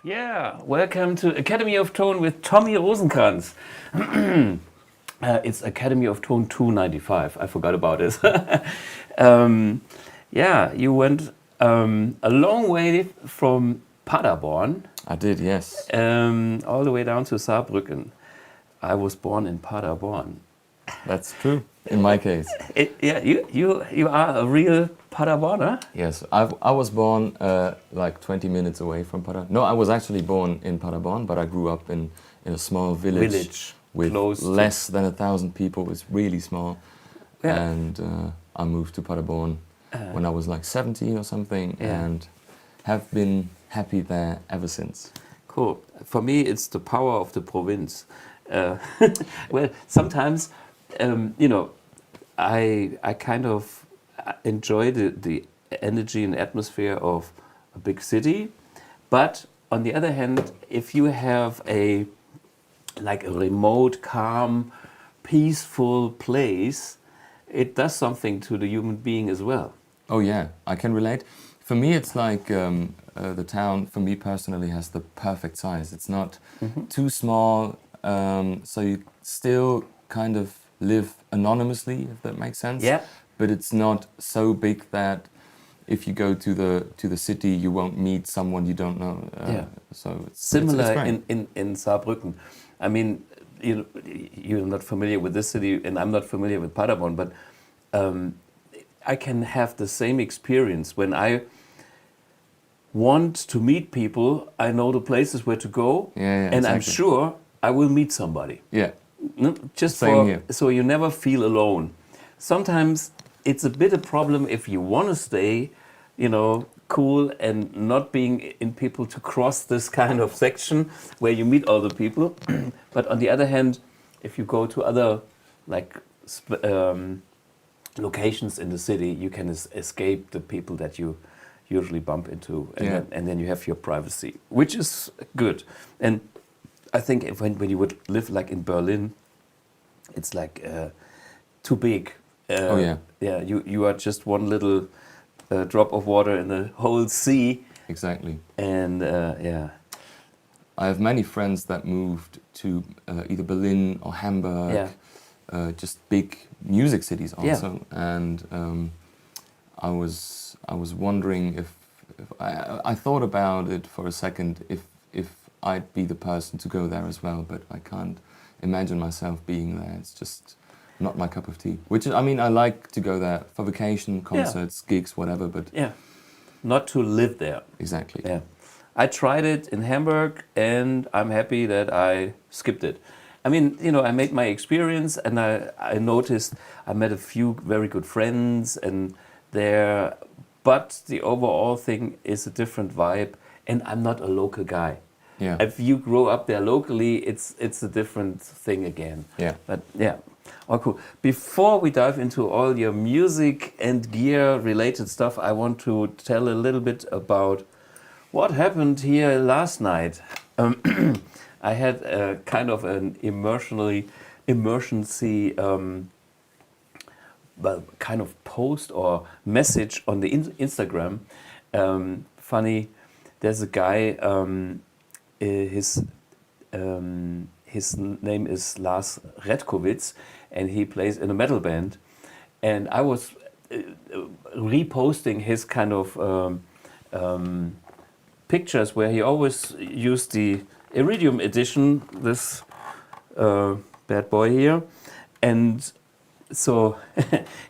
Yeah, welcome to Academy of Tone with Thommy Rosenkranz. It's Academy of Tone 295. I forgot about it. Yeah, you went a long way from Paderborn. I did, yes. All the way down to Saarbrücken. I was born in Paderborn. That's true, in my case. Yeah, you are a real Paderborner? Yes, I was born like 20 minutes away from Paderborn. No, I was actually born in Paderborn, but I grew up in a small village with less than 1,000 people. It's really small. Yeah. And I moved to Paderborn when I was like 17 or something, yeah, and have been happy there ever since. Cool. For me, it's the power of the province. Well, sometimes, you know, I kind of enjoy the energy and atmosphere of a big city, but on the other hand, if you have a remote, calm, peaceful place, it does something to the human being as well. Oh yeah, I can relate. For me, it's like the town, for me personally, has the perfect size. It's not too small, so you still kind of live anonymously, if that makes sense. Yeah. But it's not so big that if you go to the city, you won't meet someone you don't know. Yeah. So it's similar it's in Saarbrücken. I mean, you're not familiar with this city, and I'm not familiar with Paderborn, but I can have the same experience when I want to meet people. I know the places where to go, and exactly. I'm sure I will meet somebody. Yeah, just same here. So you never feel alone. Sometimes it's a bit a problem if you want to stay, you know, cool and not being in people to cross this kind of section where you meet all the people. But on the other hand, if you go to other locations in the city, you can escape the people that you usually bump into, and then you have your privacy, which is good. And I think when you would live like in Berlin, it's like too big. Oh yeah. Yeah, you are just one little drop of water in the whole sea. Exactly. And yeah. I have many friends that moved to either Berlin or Hamburg, just big music cities also. Yeah. And I was wondering if I thought about it for a second if I'd be the person to go there as well, but I can't imagine myself being there. It's just not my cup of tea. Which is, I mean, I like to go there for vacation, concerts, gigs, whatever, but... Yeah, not to live there. Exactly. Yeah. I tried it in Hamburg and I'm happy that I skipped it. I mean, you know, I made my experience and I noticed I met a few very good friends and there, but the overall thing is a different vibe and I'm not a local guy. Yeah. If you grow up there locally, it's a different thing again. Yeah. But yeah, oh cool. Before we dive into all your music and gear related stuff, I want to tell a little bit about what happened here last night. I had a kind of an emergency well, kind of post or message on the Instagram. Funny, there's a guy, his name is Lars Redkowitz and he plays in a metal band. And I was reposting his kind of pictures where he always used the Iridium edition, this bad boy here. And so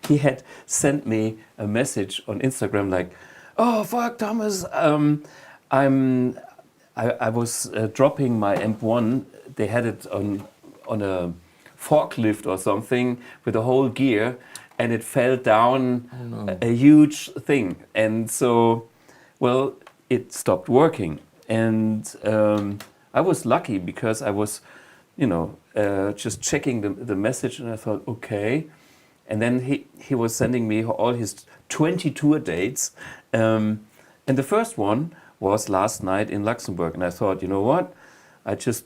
he had sent me a message on Instagram like, oh fuck Thomas, I was dropping my AMP1, they had it on a forklift or something with the whole gear and it fell down. Oh, no. A huge thing. And so, well, it stopped working. And I was lucky because I was, you know, just checking the message and I thought, okay. And then he was sending me all his 20 tour dates. And the first one was last night in Luxembourg. And I thought, you know what? I just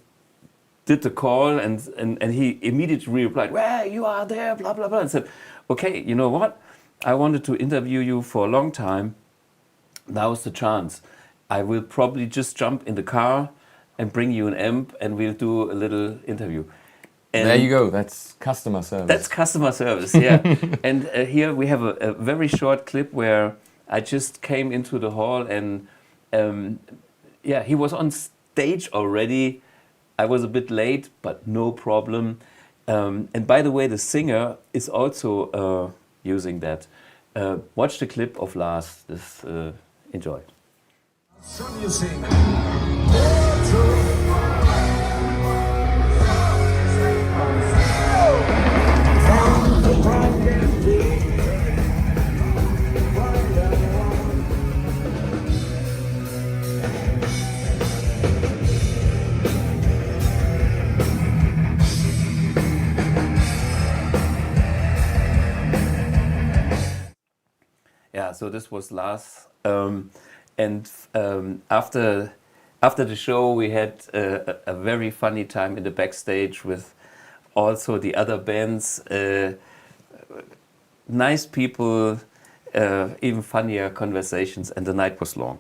did the call and he immediately replied, well, you are there, blah, blah, blah. And said, okay, you know what? I wanted to interview you for a long time. Now's the chance. I will probably just jump in the car and bring you an amp and we'll do a little interview. And there you go, that's customer service. That's customer service, yeah. And here we have a very short clip where I just came into the hall and yeah, he was on stage already. I was a bit late, but no problem. And by the way, the singer is also using that. Watch the clip of Lars. This, enjoy. Yeah, so this was Lars. And after the show, we had a very funny time in the backstage with also the other bands. Nice people, even funnier conversations, and the night was long.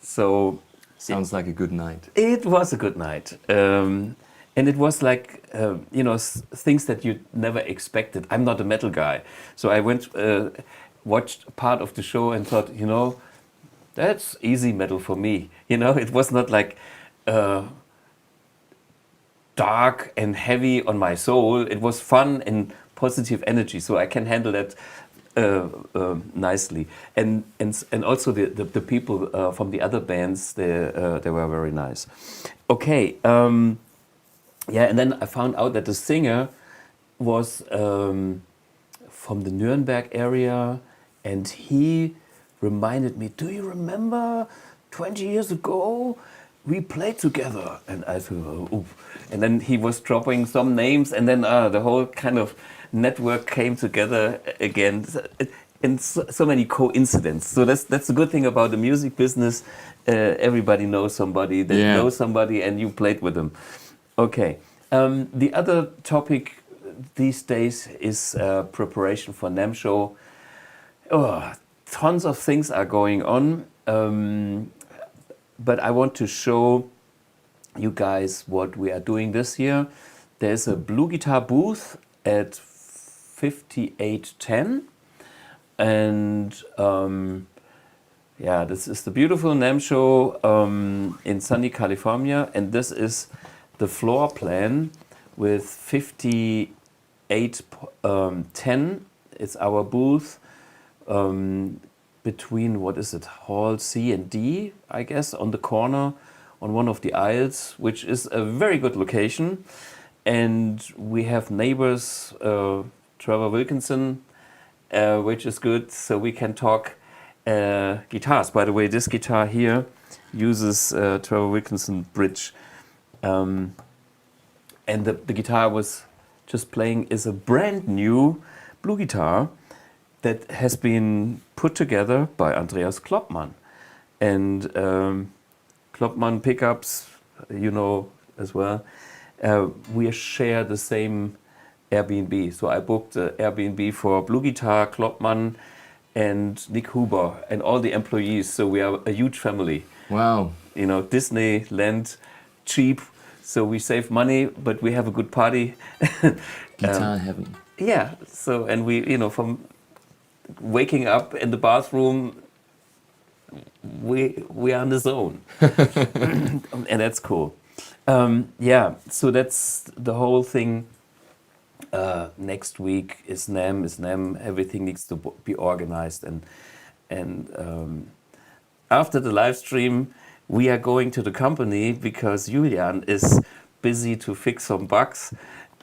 So sounds like a good night. It was a good night. And it was like, you know, things that you never expected. I'm not a metal guy. So I went, watched part of the show and thought, you know, that's easy metal for me. You know, it was not like dark and heavy on my soul. It was fun and positive energy. So I can handle that nicely. And also the people from the other bands, they were very nice. Okay. Yeah, and then I found out that the singer was from the Nuremberg area, and he reminded me, do you remember 20 years ago we played together? And I thought, oh. And then he was dropping some names, and then the whole kind of network came together again. And so many coincidences. So that's the good thing about the music business. Everybody knows somebody that knows somebody, and you played with them. Okay. The other topic these days is preparation for NAMM show. Oh, tons of things are going on, but I want to show you guys what we are doing this year. There's a BluGuitar booth at 5810, and yeah, this is the beautiful NAMM show in sunny California, and this is the floor plan with 58 810. It's our booth between, what is it, Hall C and D, I guess, on the corner, on one of the aisles, which is a very good location. And we have neighbors, Trevor Wilkinson, which is good, so we can talk guitars. By the way, this guitar here uses Trevor Wilkinson bridge. And the guitar I was just playing is a brand new BluGuitar that has been put together by Andreas Klopman. And Klopman pickups, you know as well. We share the same Airbnb. So I booked Airbnb for BluGuitar, Klopman, and Nick Huber, and all the employees. So we are a huge family. Wow. You know, Disneyland, cheap, so we save money, but we have a good party. Guitar heaven. Yeah. So, and we, you know, from waking up in the bathroom, we are in the zone, and that's cool. Yeah. So that's the whole thing. Next week is NAMM. Everything needs to be organized, and after the live stream, we are going to the company because Julian is busy to fix some bugs,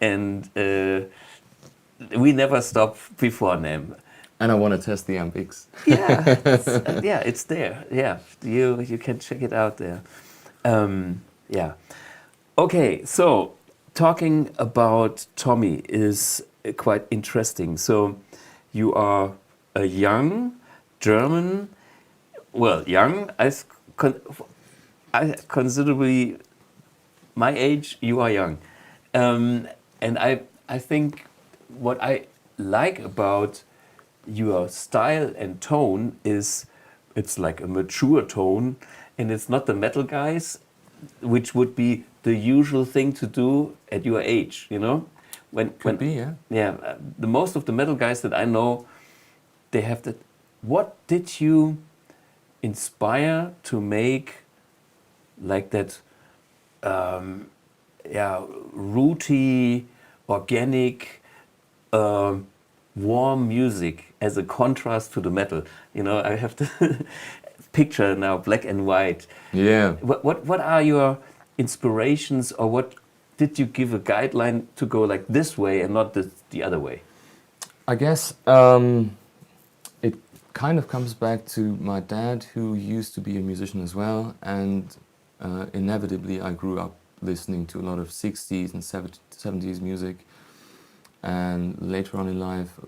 and we never stop before NAMM. And I want to test the AMP1. Yeah, it's there. Yeah, you can check it out there. Yeah. Okay, so talking about Tommy is quite interesting. So you are a young German, well, young, I considerably my age, you are young. And I think what I like about your style and tone is it's like a mature tone, and it's not the metal guys, which would be the usual thing to do at your age, you know? Could be, yeah. Yeah, the most of the metal guys that I know, they have that. What did you inspire to make like that, rooty, organic, warm music as a contrast to the metal? You know, I have to picture now black and white. Yeah. What are your inspirations, or what did you give a guideline to go like this way and not the other way? I guess it kind of comes back to my dad, who used to be a musician as well, and inevitably I grew up listening to a lot of 60s and 70s music. And later on in life,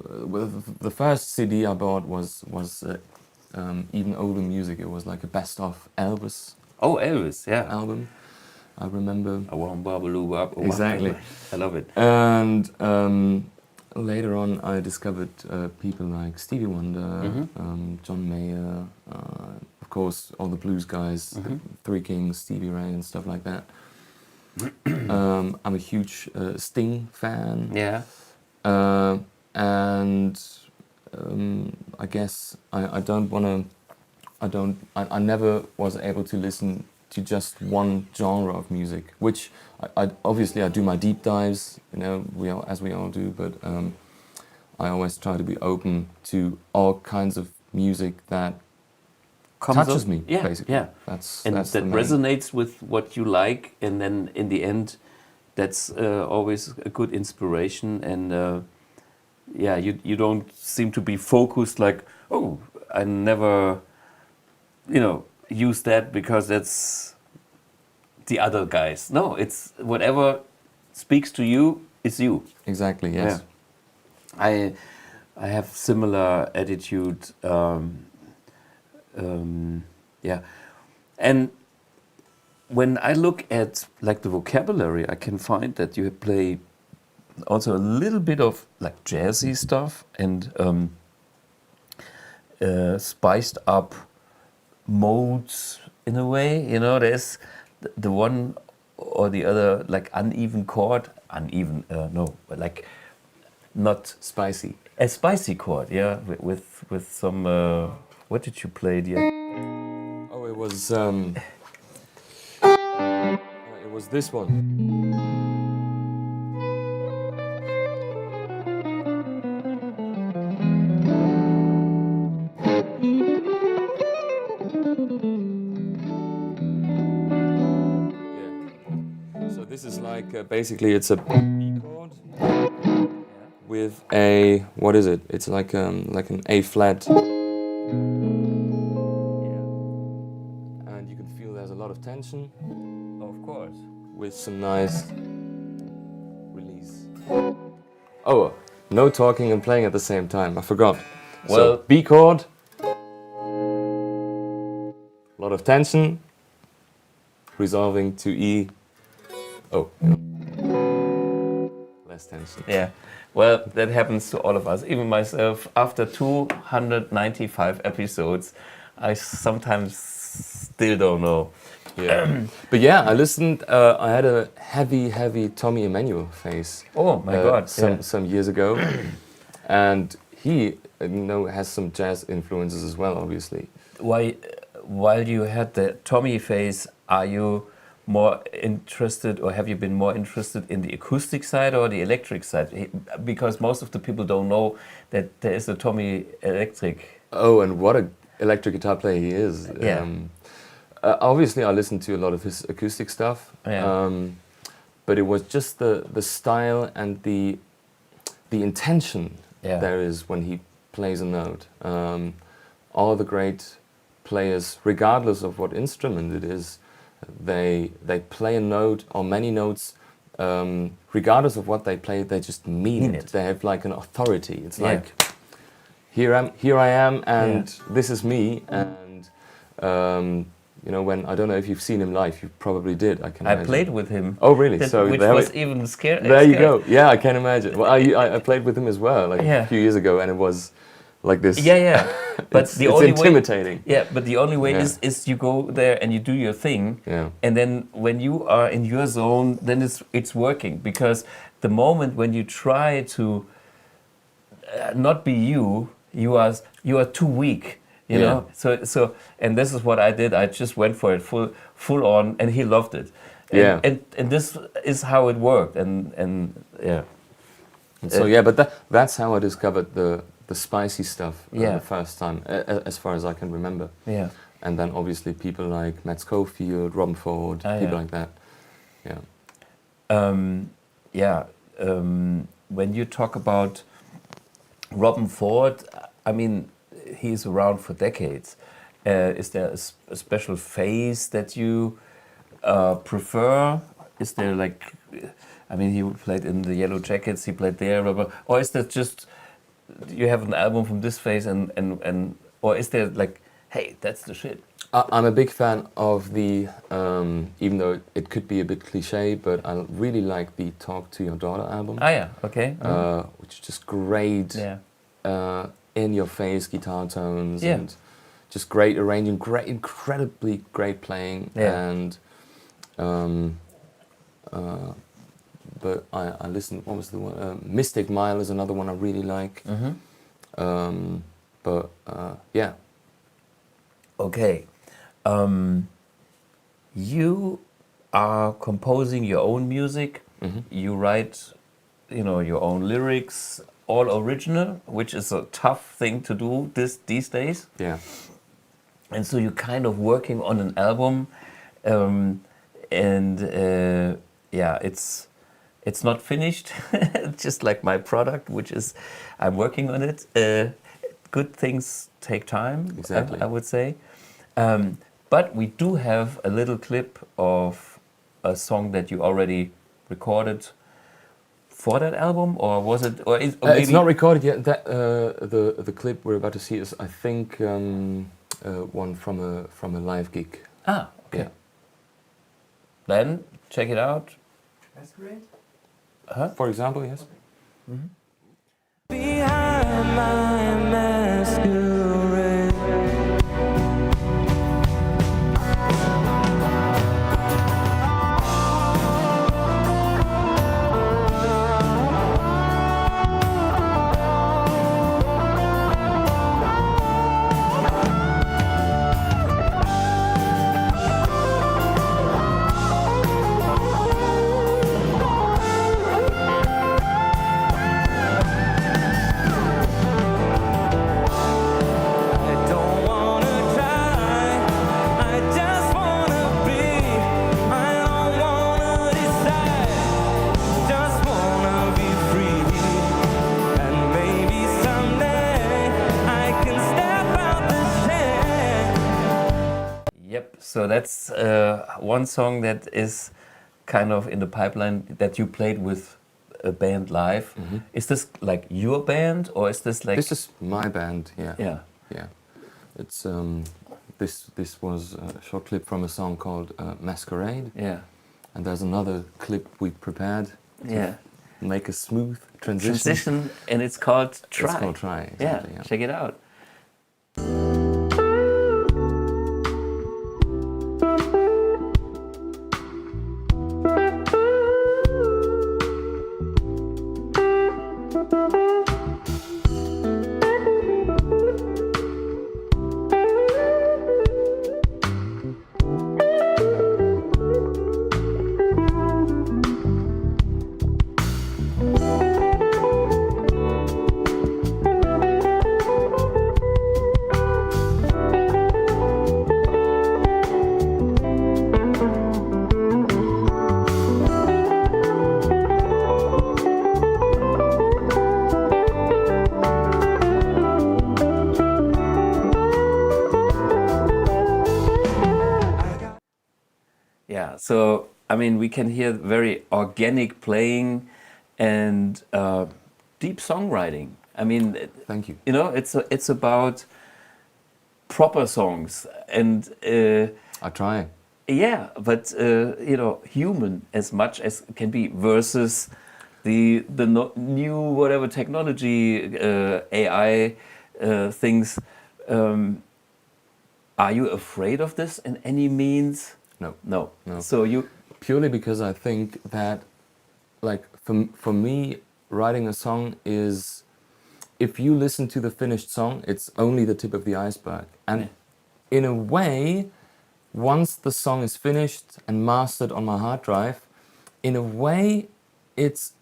the first CD I bought was even older music. It was like a best of Elvis. Oh, Elvis, yeah. Album, I remember. Exactly. I love it. And later on, I discovered people like Stevie Wonder, John Mayer, of course, all the blues guys, the Three Kings, Stevie Ray, and stuff like that. I'm a huge Sting fan. Yeah. And I guess I never was able to listen to just one genre of music, which I obviously I do my deep dives, you know, as we all do, but I always try to be open to all kinds of music that touches me, basically. Yeah. That's that the resonates with what you like, and then in the end, that's always a good inspiration. And you don't seem to be focused like, oh, I never, use that because that's the other guys. No, it's whatever speaks to you is you. Exactly. Yes. Yeah. I have similar attitude. And when I look at like the vocabulary, I can find that you play also a little bit of like jazzy stuff and spiced up modes in a way. You know, there's the one or the other like uneven chord, like not Spicy. a spicy chord, yeah, with some. What did you play, dear? Oh, it was this one. like basically it's a B chord with a, what is it? It's like an A flat. And you can feel there's a lot of tension. Of course. With some nice release. Oh, no talking and playing at the same time. I forgot. Well, so B chord. A lot of tension. Resolving to E. Oh, less tension. Yeah. Well, that happens to all of us. Even myself, after 295 episodes, I sometimes still don't know. Yeah. But yeah, I listened. I had a heavy Tommy Emmanuel phase. Oh my God! Some years ago, and he, has some jazz influences as well, obviously. While you had the Tommy phase, are you more interested, or have you been more interested in the acoustic side or the electric side? Because most of the people don't know that there is a Tommy electric. Oh, and what a electric guitar player he is. Yeah. Obviously, I listened to a lot of his acoustic stuff. Yeah. But it was just the style and the intention there is when he plays a note. All the great players, regardless of what instrument it is, they play a note or many notes, regardless of what they play, they just mean it. They have like an authority. It's like, here I am, and this is me. And when, I don't know if you've seen him live, you probably did. I played with him. Oh, really? Which was even scary. There you go. Yeah, I can imagine. Well, I played with him as well, a few years ago, and it was like this. Yeah. But it's intimidating. But the only way is you go there and you do your thing, and then when you are in your zone, then it's working. Because the moment when you try to not be you are too weak. You know. So and this is what I did. I just went for it full on, and he loved it. And this is how it worked. And yeah. And so but that's how I discovered the spicy stuff the first time, as far as I can remember. Yeah. And then obviously people like Matt Schofield, Robben Ford, people like that. Yeah. When you talk about Robben Ford, I mean, he's around for decades. Is there a special phase that you prefer? Is there like, I mean, he played in the Yellow Jackets, he played there, or is that just, you have an album from this phase and or is there like, hey, that's the shit? I'm a big fan of the, even though it could be a bit cliche, but I really like the Talk to Your Daughter album. Ah, yeah, okay. Which is just great, in-your-face guitar tones, and just great arranging, incredibly great playing, and but I listened, what was the one? Mystic Mile is another one I really like. But yeah. Okay. You are composing your own music. You write, your own lyrics, all original, which is a tough thing to do these days. Yeah. And so you're kind of working on an album, it's not finished, just like my product, which is, I'm working on it. Good things take time, exactly. I would say. But we do have a little clip of a song that you already recorded for that album, or was it? Or maybe it's not recorded yet. That the clip we're about to see is, I think, one from a live gig. Ah, okay. Yeah. Then check it out. Masquerade? For example, yes. Behind my masquerade, So that's one song that is kind of in the pipeline that you played with a band live. Is this like your band or is this like... This is my band, yeah. Yeah. Yeah. It's this was a short clip from a song called Masquerade. Yeah. And there's another clip we prepared Yeah. to make a smooth transition. Transition, and it's called Try. It's called Try, exactly, yeah. Check it out. So, I mean, we can hear very organic playing and deep songwriting. I mean, thank you. You know, it's about proper songs and I try. Yeah, but you know, human as much as it can be versus the new whatever technology AI things. Are you afraid of this in any means? No. No. No. So you... Purely because I think that, like, for me, writing a song is, if you listen to the finished song, it's only the tip of the iceberg. And in a way, once the song is finished and mastered on my hard drive, in a way, it's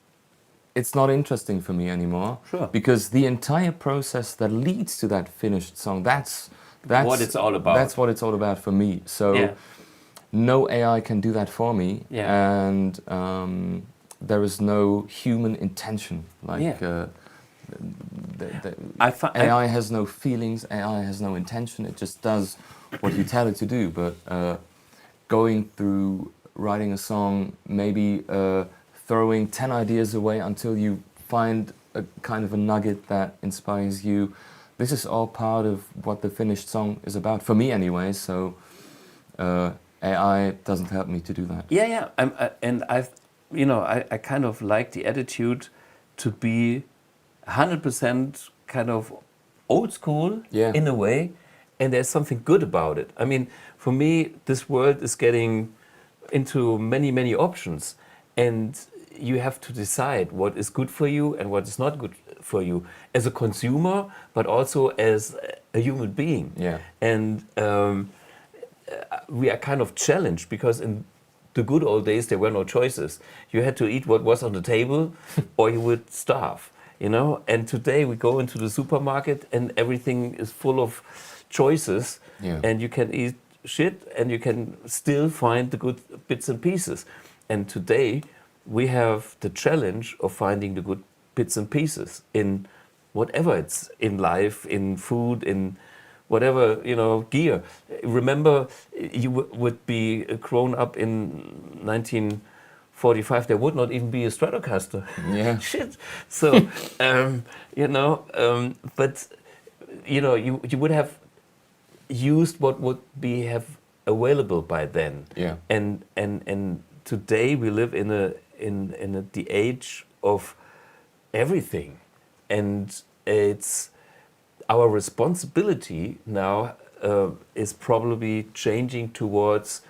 not interesting for me anymore. Sure. Because the entire process that leads to that finished song, that's what it's all about. That's what it's all about for me. So no AI can do that for me. Yeah. And there is no human intention. Like AI has no feelings, AI has no intention. It just does what you tell it to do. But going through writing a song, maybe throwing 10 ideas away until you find a kind of a nugget that inspires you. This is all part of what the finished song is about, for me anyway, so AI doesn't help me to do that. Yeah. I kind of like the attitude to be 100% kind of old school in a way, and there's something good about it. I mean, for me, this world is getting into many, many options, and you have to decide what is good for you and what is not good for you as a consumer, but also as a human being. Yeah. And we are kind of challenged because in the good old days there were no choices. You had to eat what was on the table or you would starve, you know? And today we go into the supermarket and everything is full of choices, and you can eat shit and you can still find the good bits and pieces. And today we have the challenge of finding the good bits and pieces in whatever it's in life, in food, in whatever, you know, gear. Remember, you would be grown up in 1945, there would not even be a Stratocaster. Yeah. Shit. So, you know, but, you know, you would have used what would have available by then. Yeah. And today we live in the age of everything, and it's our responsibility now is probably changing towards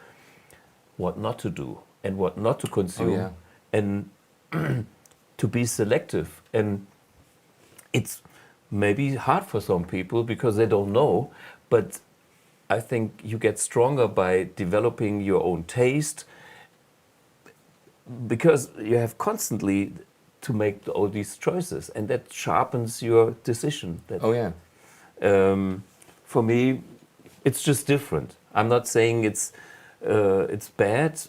what not to do and what not to consume, and to be selective. And it's maybe hard for some people because they don't know, but I think you get stronger by developing your own taste, because you have constantly to make all these choices, and that sharpens your decision. For me, it's just different. I'm not saying it's bad.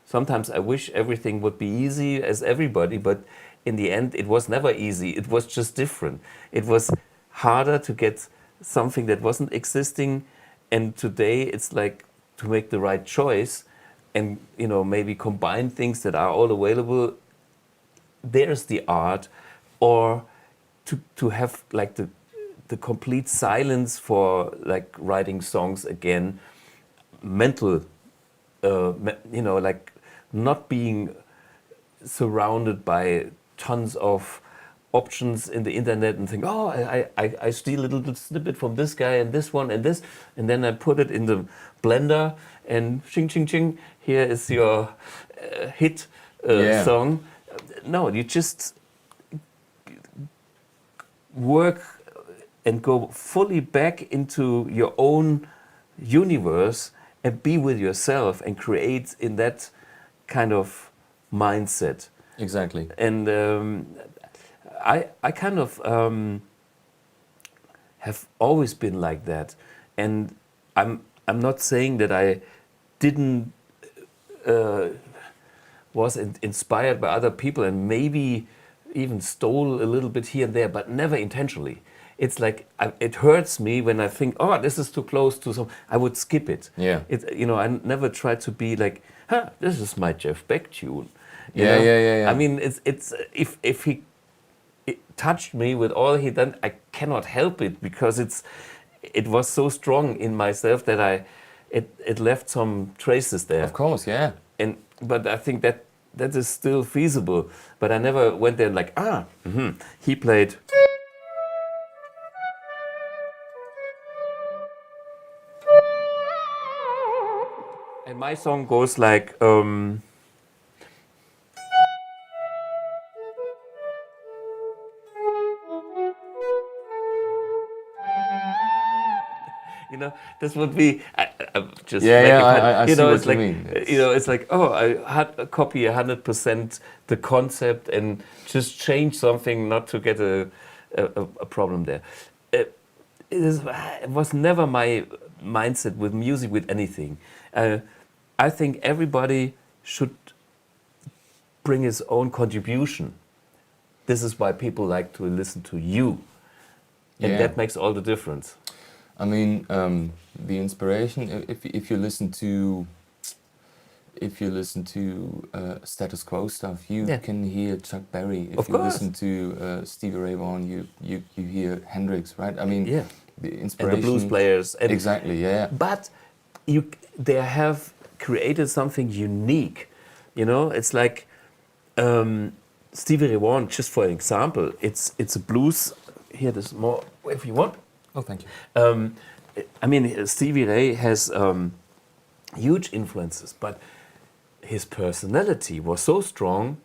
Sometimes I wish everything would be easy as everybody, but in the end, it was never easy. It was just different. It was harder to get something that wasn't existing, and today it's like to make the right choice, and maybe combine things that are all available. There's the art, or to have like the complete silence for like writing songs again, mental, like not being surrounded by tons of options in the internet and think, oh, I steal a little snippet from this guy and this one and this, and then I put it in the blender and ching ching ching, here is your hit song. No, you just work and go fully back into your own universe and be with yourself and create in that kind of mindset. Exactly. And I kind of have always been like that, and I'm not saying that I didn't was inspired by other people and maybe even stole a little bit here and there, but never intentionally. It's like it hurts me when I think, oh, this is too close to some. I would skip it. Yeah. I never try to be like, this is my Jeff Beck tune. Yeah. I mean, it's if he touched me with all he done, I cannot help it because it was so strong in myself that it left some traces there. Of course, yeah. But I think that is still feasible. But I never went there like, he played. And my song goes like, this would be just I see what it's you like, mean. It's like, oh, I had a copy 100% the concept and just change something not to get a problem there. It was never my mindset with music, with anything. I think everybody should bring his own contribution. This is why people like to listen to you, and that makes all the difference. I mean, the inspiration. If you listen to status quo stuff, you can hear Chuck Berry. If you listen to Stevie Ray Vaughan, you hear Hendrix, right? I mean, the inspiration. And the blues players. And exactly, yeah. But they have created something unique. It's like Stevie Ray Vaughan. Just for an example, it's a blues. Here, there's more if you want. Oh, thank you. I mean, Stevie Ray has huge influences, but his personality was so strong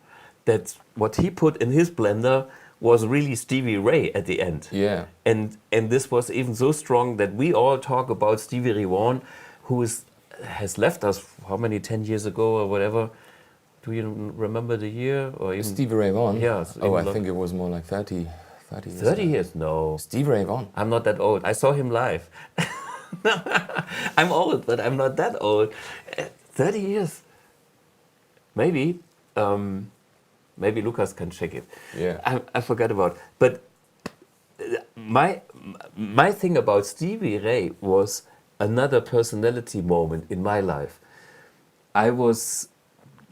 that what he put in his blender was really Stevie Ray at the end. Yeah. And this was even so strong that we all talk about Stevie Ray Vaughan, who has left us, how many, 10 years ago or whatever? Do you remember the year? Or even Stevie Ray Vaughan? Yeah. Oh, I think it was more like 30 years. 30 years? No. Stevie Ray Vaughan. I'm not that old. I saw him live. I'm old, but I'm not that old. 30 years. Maybe. Maybe Lucas can check it. Yeah. I forgot about it. But my thing about Stevie Ray was another personality moment in my life. I was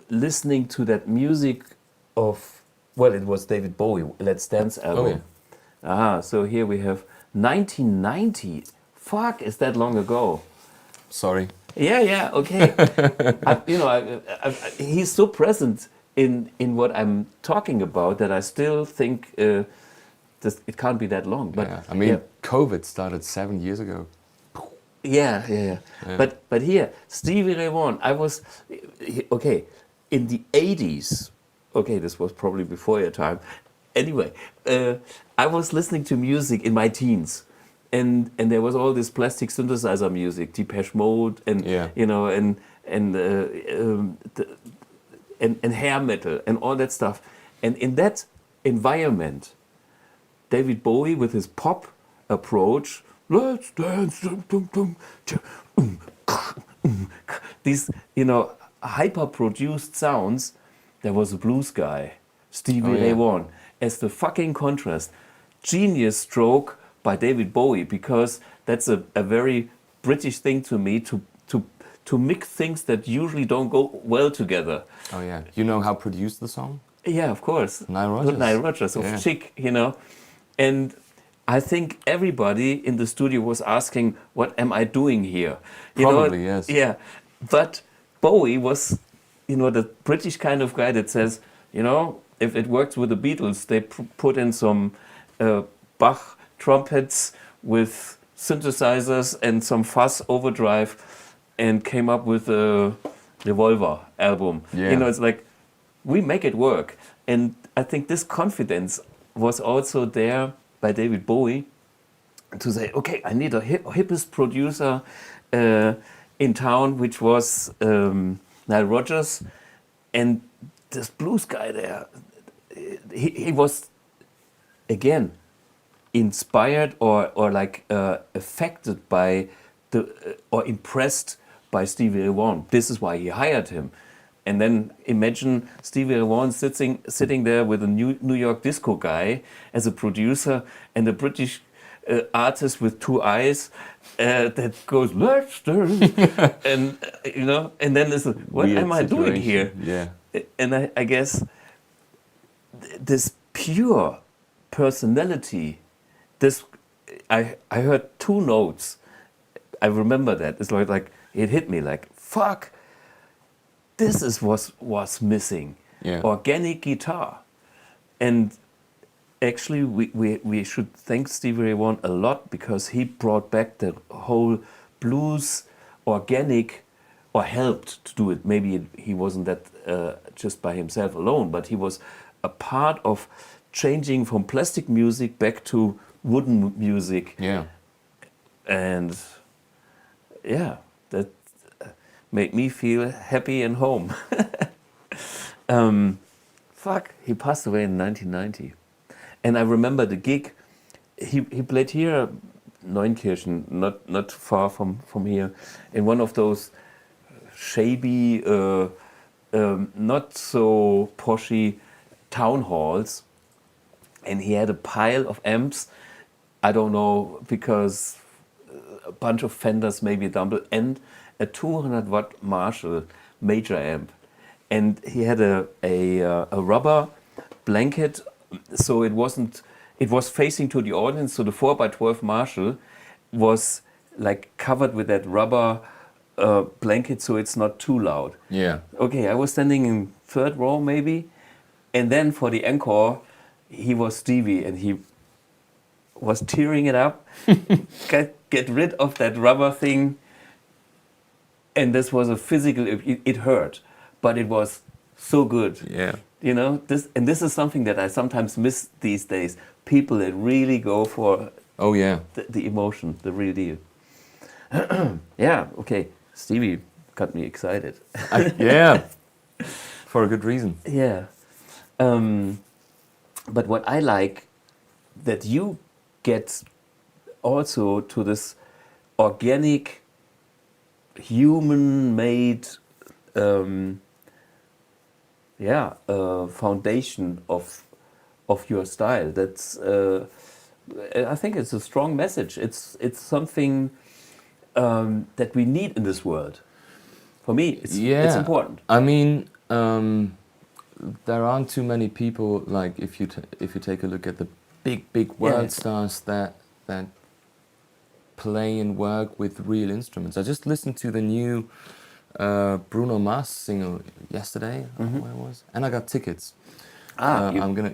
listening to that music of, well, it was David Bowie, Let's Dance album. Oh, yeah. So here we have 1990. Fuck, is that long ago? Sorry. Yeah, okay. He's so present in what I'm talking about that I still think it can't be that long. But I mean, COVID started 7 years ago. Yeah. But here, Stevie Ray Vaughan, I was, in the 80s, this was probably before your time. Anyway, I was listening to music in my teens. And there was all this plastic synthesizer music, Depeche Mode, and and hair metal and all that stuff. And in that environment, David Bowie with his pop approach, let's dance, these hyper-produced sounds. There was a blues guy, Stevie Ray Vaughan, as the fucking contrast. Genius stroke by David Bowie, because that's a very British thing to me to mix things that usually don't go well together. Oh yeah. You know how produced the song? Yeah, of course. Nile Rodgers. Nile Rodgers of Yeah. Chic, you know. And I think everybody in the studio was asking, what am I doing here? You Probably, know? yes. Yeah. But Bowie was, you know, the British kind of guy that says, you know, if it works with the Beatles, they put in some Bach trumpets with synthesizers and some fuzz overdrive and came up with a Revolver album. Yeah. You know, it's like, we make it work. And I think this confidence was also there by David Bowie to say, okay, I need a hippest producer in town, which was Nile Rodgers. And this blues guy there, he was, again, inspired or like affected by or impressed by Stevie Ray Vaughan. This is why he hired him. And then imagine Stevie Ray Vaughan sitting there with a New York disco guy as a producer and a British artist with two eyes that goes, let's turn. And, you know, and then this, what Weird am I doing here? Yeah. And I guess this pure personality, this, I heard two notes. I remember that. It's like it hit me like, fuck, this is was missing. Yeah. Organic guitar. And actually we should thank Stevie Ray Vaughan a lot because he brought back the whole blues organic, or helped to do it. Maybe he wasn't that just by himself alone, but he was a part of changing from plastic music back to wooden music. Yeah. And yeah, that made me feel happy and home. Fuck, he passed away in 1990. And I remember the gig. He played here, Neunkirchen, not far from here, in one of those shabby, not so poshy town halls. And he had a pile of amps. I don't know, because a bunch of Fenders, maybe a Dumble, and a 200 watt Marshall major amp. And he had a rubber blanket, so it was facing to the audience, so the 4x12 Marshall was like covered with that rubber blanket, so it's not too loud. Yeah. Okay, I was standing in third row maybe, and then for the encore, he was Stevie, and he was tearing it up, get rid of that rubber thing, and this was a physical, it hurt, but it was so good. Yeah. You know, this is something that I sometimes miss these days. People that really go for Oh yeah. the emotion, the real deal. Yeah, okay, Stevie got me excited. Yeah. For a good reason. Yeah. But what I like, that you get also to this organic, human-made foundation of your style. That's I think it's a strong message. It's something that we need in this world. For me, it's important. I mean, there aren't too many people, like if you take a look at the big world stars that play and work with real instruments. I just listened to the new Bruno Mars single yesterday, where it was, and I got tickets. I'm gonna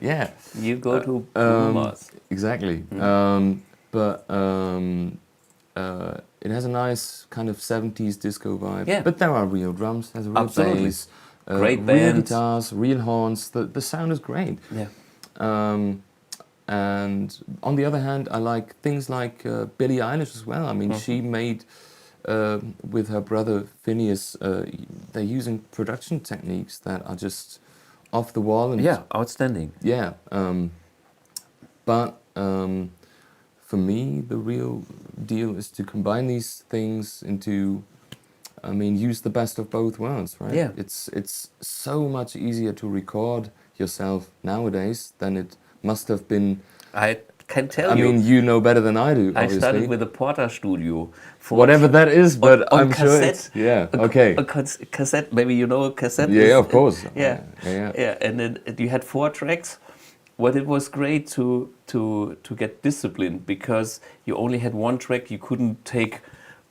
You go to Bruno Mars. Exactly. But it has a nice kind of 70s disco vibe. Yeah. But there are real drums, there's a real Absolutely. bass, Great real band. guitars, real horns. The sound is great. Yeah. And on the other hand, I like things like Billie Eilish as well. I mean, she made, with her brother Phineas, they're using production techniques that are just off the wall. And Outstanding. yeah. But for me, the real deal is to combine these things into, I mean, use the best of both worlds, right? Yeah. It's so much easier to record yourself nowadays than it must have been. I can tell I you. mean, you know better than I do, obviously. I started with a Porter Studio. Whatever that is, but on I'm sure cassette. it's... Yeah, okay. A cassette, maybe you know a cassette? Yeah, of course. Yeah. Yeah. And then you had 4 tracks. Well, it was great to get disciplined because you only had 1 track. You couldn't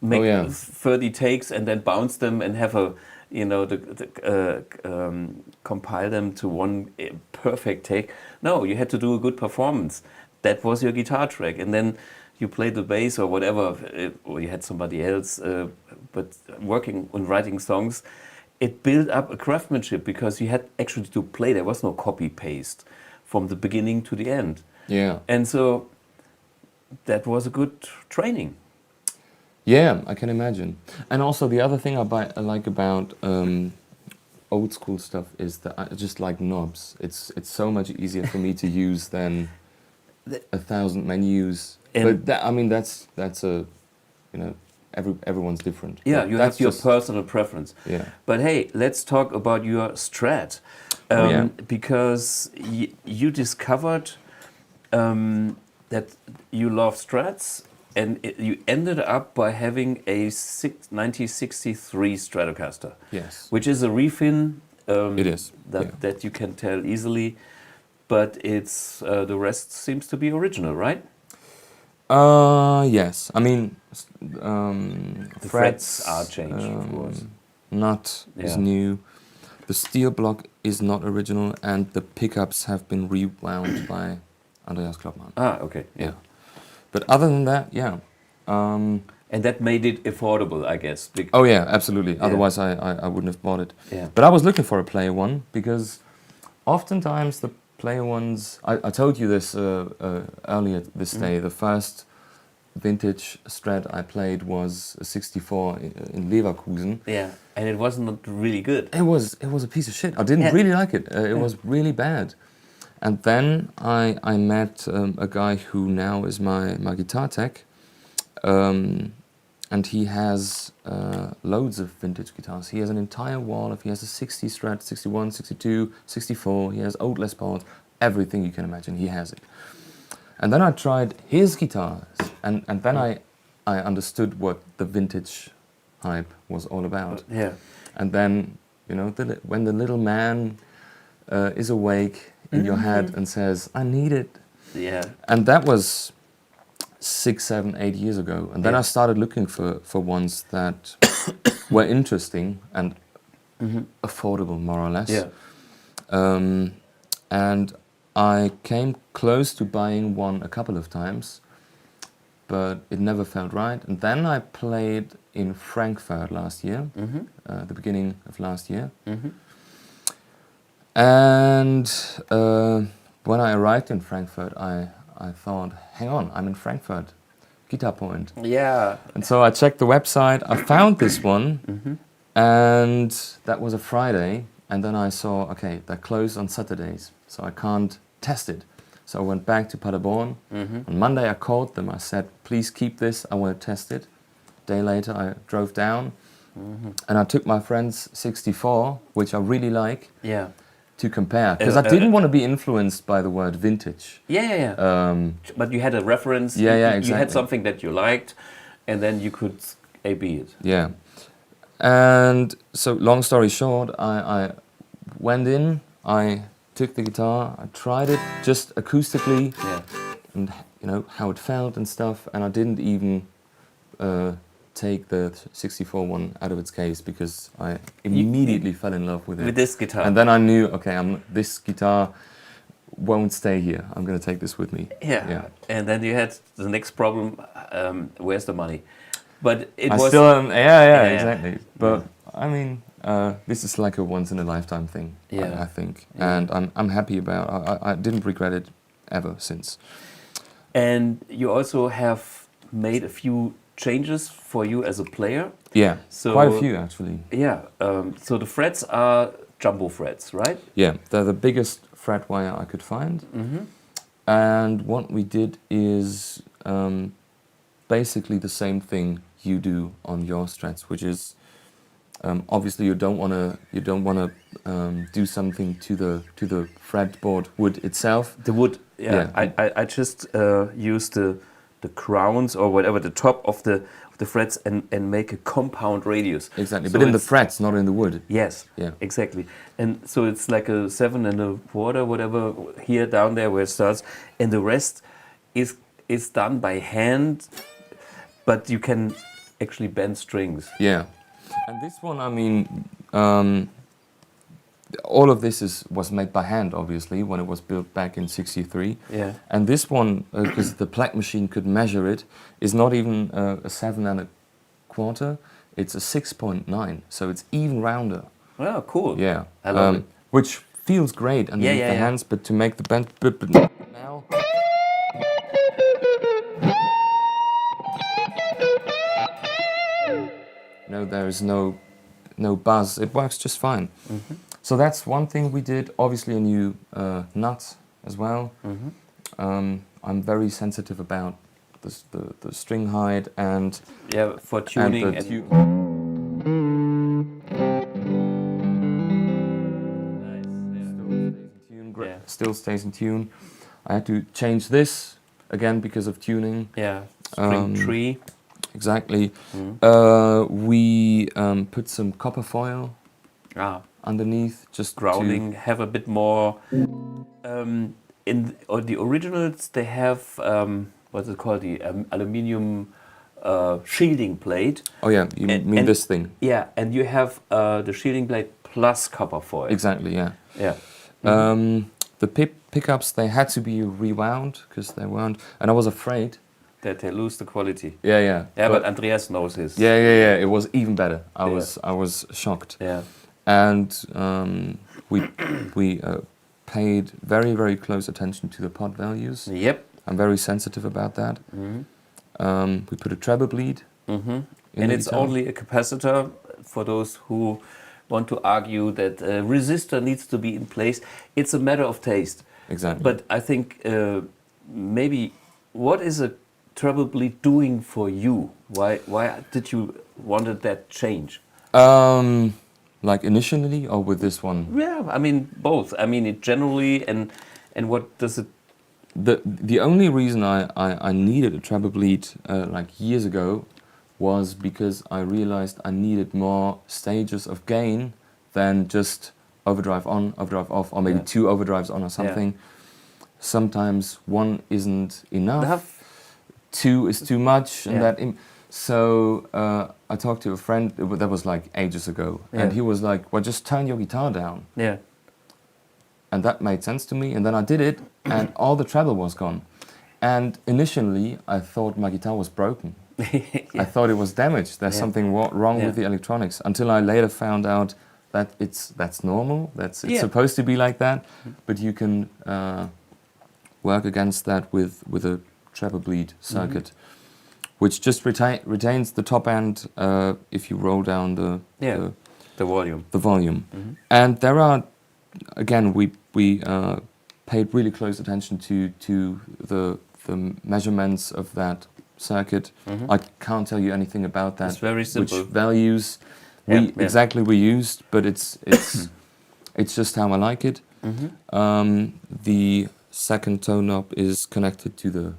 make 30 takes and then bounce them and have a, compile them to 1 perfect take. No, you had to do a good performance. That was your guitar track, and then you played the bass or whatever, or you had somebody else. But working on writing songs, it built up a craftsmanship because you had actually to play. There was no copy paste from the beginning to the end. Yeah. And so that was a good training. Yeah, I can imagine. And also the other thing I like about old school stuff is that I just like knobs. It's so much easier for me to use than 1,000 menus. But that's a, everyone's different. Yeah, but you have your personal preference. Yeah. But hey, let's talk about your Strat. Because you discovered that you love Strats, and you ended up by having a 1963 Stratocaster. Yes. Which is a refin. It is. That you can tell easily, but it's the rest seems to be original, right? Yes. I mean, the frets are changed, of course. Nut is new. The steel block is not original, and the pickups have been rewound by Andreas Klopman. Ah, okay. Yeah. But other than that, yeah. And that made it affordable, I guess. Oh yeah, absolutely. Yeah. Otherwise, I wouldn't have bought it. Yeah. But I was looking for a player one because oftentimes the player ones. I told you this earlier this day. The first vintage Strat I played was a 64 in Leverkusen. Yeah, and it wasn't really good. It was a piece of shit. I didn't really like it. It was really bad. And then I met a guy who now is my guitar tech, and he has loads of vintage guitars. He has an entire wall of, he has a 60 Strat, 61, 62, 64, he has old Les Pauls, everything you can imagine, he has it. And then I tried his guitars, and then I understood what the vintage hype was all about. Yeah. And then, when the little man is awake in your head and says, I need it. Yeah. And that was 6, 7, 8 years ago. And then I started looking for ones that were interesting and affordable, more or less. Yeah. And I came close to buying one a couple of times, but it never felt right. And then I played in Frankfurt last year, the beginning of last year. And when I arrived in Frankfurt, I thought, hang on, I'm in Frankfurt, Guitar Point. Yeah. And so I checked the website, I found this one, and that was a Friday. And then I saw, okay, they're closed on Saturdays, so I can't test it. So I went back to Paderborn. On Monday I called them, I said, please keep this, I want to test it. Day later I drove down, and I took my friend's 64, which I really like, to compare. Because I didn't want to be influenced by the word vintage. But you had a reference, exactly. You had something that you liked, and then you could A/B it. Yeah. And so, long story short, I went in, I took the guitar, I tried it just acoustically, and how it felt and stuff, and I didn't even take the 64 one out of its case because I immediately fell in love with it. With this guitar. And then I knew, okay, this guitar won't stay here. I'm going to take this with me. Yeah. And then you had the next problem, where's the money? But it I was... still am, exactly. But I mean, this is like a once in a lifetime thing, I think. Yeah. And I'm happy about I didn't regret it ever since. And you also have made a few changes for you as a player. Yeah, so, quite a few actually. Yeah, so the frets are jumbo frets, right? Yeah, they're the biggest fret wire I could find. And what we did is basically the same thing you do on your Strats, which is obviously you don't want to do something to the fretboard wood itself. The wood I just use the crowns or whatever, the top of the frets and make a compound radius. Exactly, So but in the frets, not in the wood. Yes, Yeah. exactly. And so it's like a 7 1/4, whatever, here, down there where it starts. And the rest is done by hand, but you can actually bend strings. Yeah. And this one, I mean, all of this was made by hand, obviously, when it was built back in '63. Yeah. And this one, because the plaque machine could measure it, is not even a 7 1/4. It's a 6.9, so it's even rounder. Oh, cool. Yeah. I love it. Which feels great underneath the hands, but to make the bend... now... No, there is no buzz. It works just fine. Mm-hmm. So that's one thing we did. Obviously a new nut as well. Mm-hmm. I'm very sensitive about the string height and for tuning. Still stays in tune. I had to change this again because of tuning. Yeah, string tree. Exactly. Mm-hmm. We put some copper foil underneath, just grounding. Have a bit more. Or the originals, they have what's it called, the aluminium shielding plate. Oh yeah, you mean this thing? Yeah, and you have the shielding plate plus copper foil. Exactly. Yeah. Yeah. The pickups, they had to be rewound because they weren't, and I was afraid that they lose the quality. Yeah. Yeah, but Andreas knows his. Yeah. It was even better. I was shocked. Yeah. And we paid very, very close attention to the pot values. Yep. I'm very sensitive about that. Mm-hmm. We put a treble bleed. Mm-hmm. And it's only a capacitor for those who want to argue that a resistor needs to be in place. It's a matter of taste. Exactly. But I think maybe what is a treble bleed doing for you? Why did you wanted that change? Like initially or with this one? Yeah, I mean both. I mean it generally and what does it? The only reason I needed a treble bleed like years ago was because I realized I needed more stages of gain than just overdrive on, overdrive off, or maybe 2 overdrives on or something. Yeah. Sometimes 1 isn't enough. 2 is too much, and so I talked to a friend. That was like ages ago, and he was like, "Well, just turn your guitar down." Yeah. And that made sense to me. And then I did it, and all the treble was gone. And initially, I thought my guitar was broken. I thought it was damaged. There's something wrong with the electronics. Until I later found out that that's normal. It's supposed to be like that, but you can work against that with a treble bleed circuit, which just retains the top end if you roll down the volume. The volume, and there are, again, we paid really close attention to the measurements of that circuit. I can't tell you anything about that. It's very simple. Which values exactly we used, but it's it's just how I like it. The second tone knob is connected to the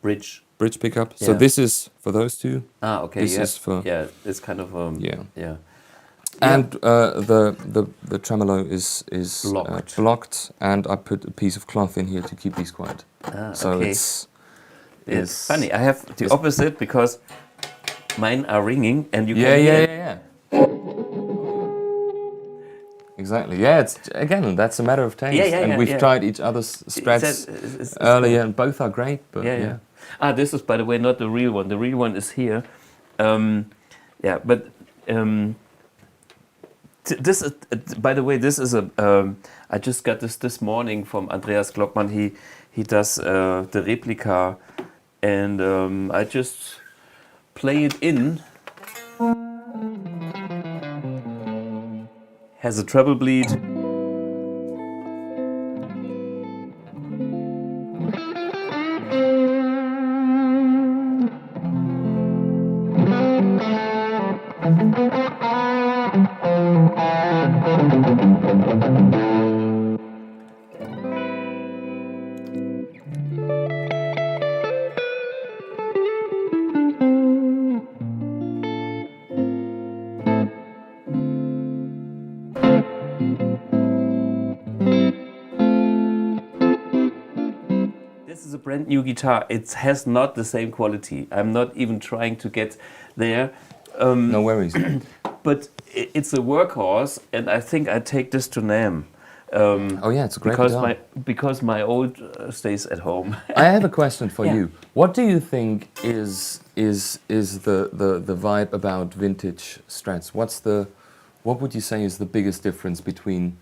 bridge pickup. So this is for those two. Ah, okay. This is for it's kind of yeah. And the tremolo is blocked, and I put a piece of cloth in here to keep these quiet. So it's funny. I have the opposite because mine are ringing, and you can hear. Yeah. Exactly. Yeah, it's that's a matter of taste. And we've tried each other's Strats earlier, and both are great. But this is, by the way, not the real one. The real one is here. This is, by the way, this is a. I just got this morning from Andreas Klopman. He does the replica, and I just play it in. Has a treble bleed. brand new guitar. It has not the same quality. I'm not even trying to get there. No worries. But it's a workhorse, and I think I take this to NAMM. Oh yeah, it's a great guitar. Because my old stays at home. I have a question for you. What do you think is the vibe about vintage Strats? What would you say is the biggest difference between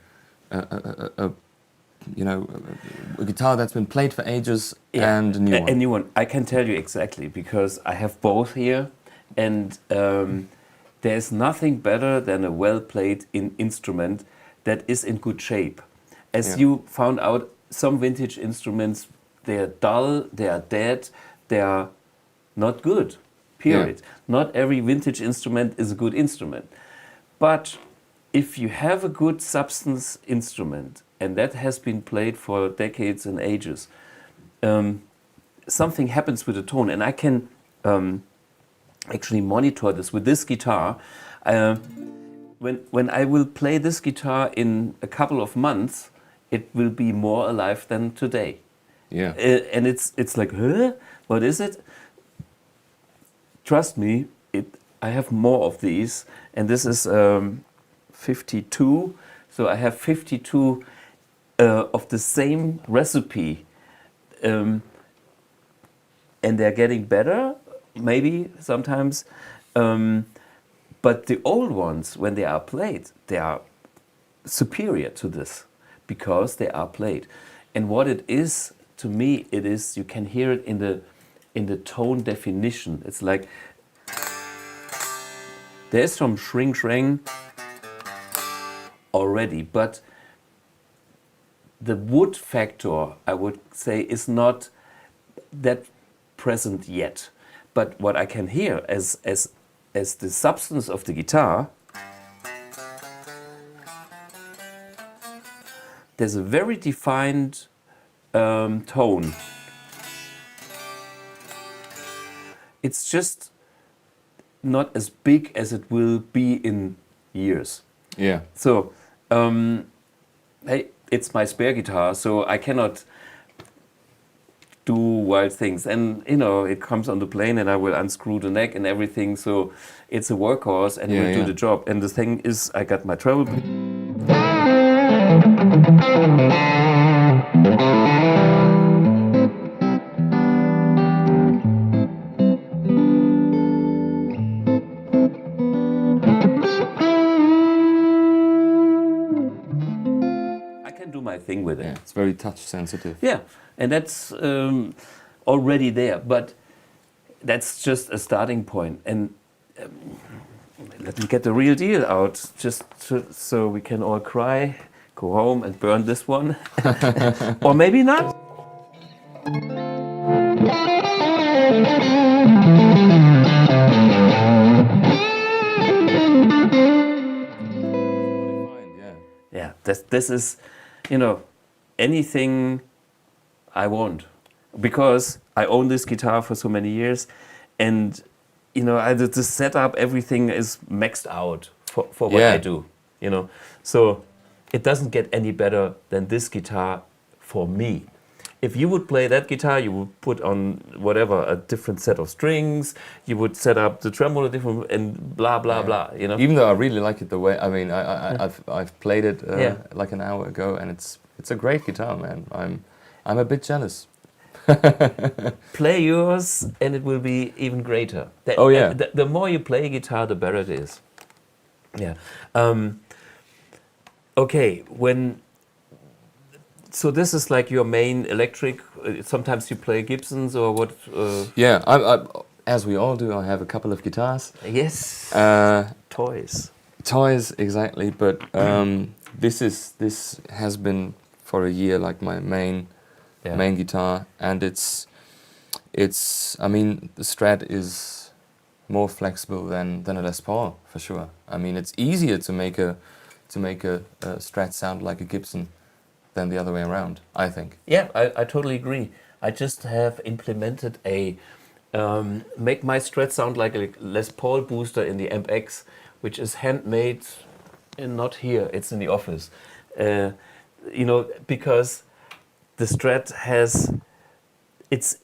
a guitar that's been played for ages and a new one? A new one. I can tell you exactly because I have both here, and there's nothing better than a well-played instrument that is in good shape. As you found out, some vintage instruments, they are dull, they are dead, they are not good, period. Yeah. Not every vintage instrument is a good instrument. But if you have a good substance instrument, and that has been played for decades and ages, something happens with the tone. And I can actually monitor this with this guitar. When I will play this guitar in a couple of months, it will be more alive than today. Yeah. And it's like, huh? What is it? Trust me, I have more of these, and this is 52. So I have 52 of the same recipe, and they're getting better, maybe sometimes. But the old ones, when they are played, they are superior to this because they are played. And what it is, to me, it is, you can hear it in the tone definition. It's like, there's some shring already, but the wood factor, I would say, is not that present yet. But what I can hear as the substance of the guitar, there's a very defined tone. It's just not as big as it will be in years. Yeah. So, hey, it's my spare guitar, so I cannot do wild things. And, it comes on the plane and I will unscrew the neck and everything. So it's a workhorse and will do the job. And the thing is, I got my treble. My thing with it. Yeah, it's very touch sensitive. Yeah, and that's already there, but that's just a starting point. And let me get the real deal out, just so we can all cry, go home and burn this one, or maybe not. Yeah, this is. Anything I want, because I own this guitar for so many years, and the setup, everything is maxed out for what I do. So it doesn't get any better than this guitar for me. If you would play that guitar, you would put on whatever, a different set of strings, you would set up the tremolo different, and blah blah blah. Even though I really like it the way, I've played it like an hour ago, and it's a great guitar, man. I'm a bit jealous. Play yours, and it will be even greater. The more you play guitar, the better it is. Yeah. Okay. So this is like your main electric. Sometimes you play Gibsons or what? Yeah, I, as we all do, I have a couple of guitars. Yes. Toys. Toys, exactly. But this has been for a year like my main guitar, and it's. I mean, the Strat is more flexible than a Les Paul for sure. I mean, it's easier to make a Strat sound like a Gibson than the other way around, I think. Yeah, I totally agree. I just have implemented make my Strat sound like a Les Paul booster in the AMP1, which is handmade, and not here, it's in the office. Because the Strat has it's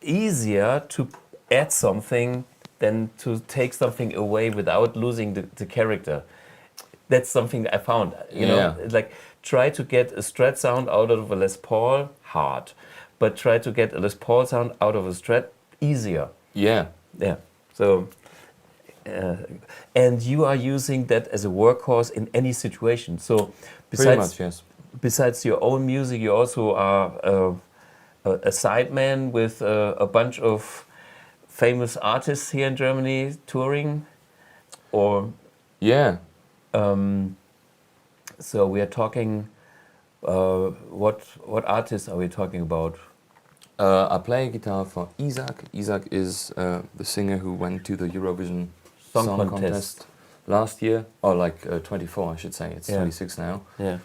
easier to add something than to take something away without losing the character. That's something that I found. You know, it's like try to get a Strat sound out of a Les Paul, hard, but try to get a Les Paul sound out of a Strat, easier. Yeah. Yeah. So, and you are using that as a workhorse in any situation. So, Pretty much, yes. Besides your own music, you also are a sideman with a bunch of famous artists here in Germany touring, or yeah. So we are talking. What artists are we talking about? I play guitar for Isak. Isak is the singer who went to the Eurovision Song Contest last year, or like 24, I should say. It's 26 now. Yeah.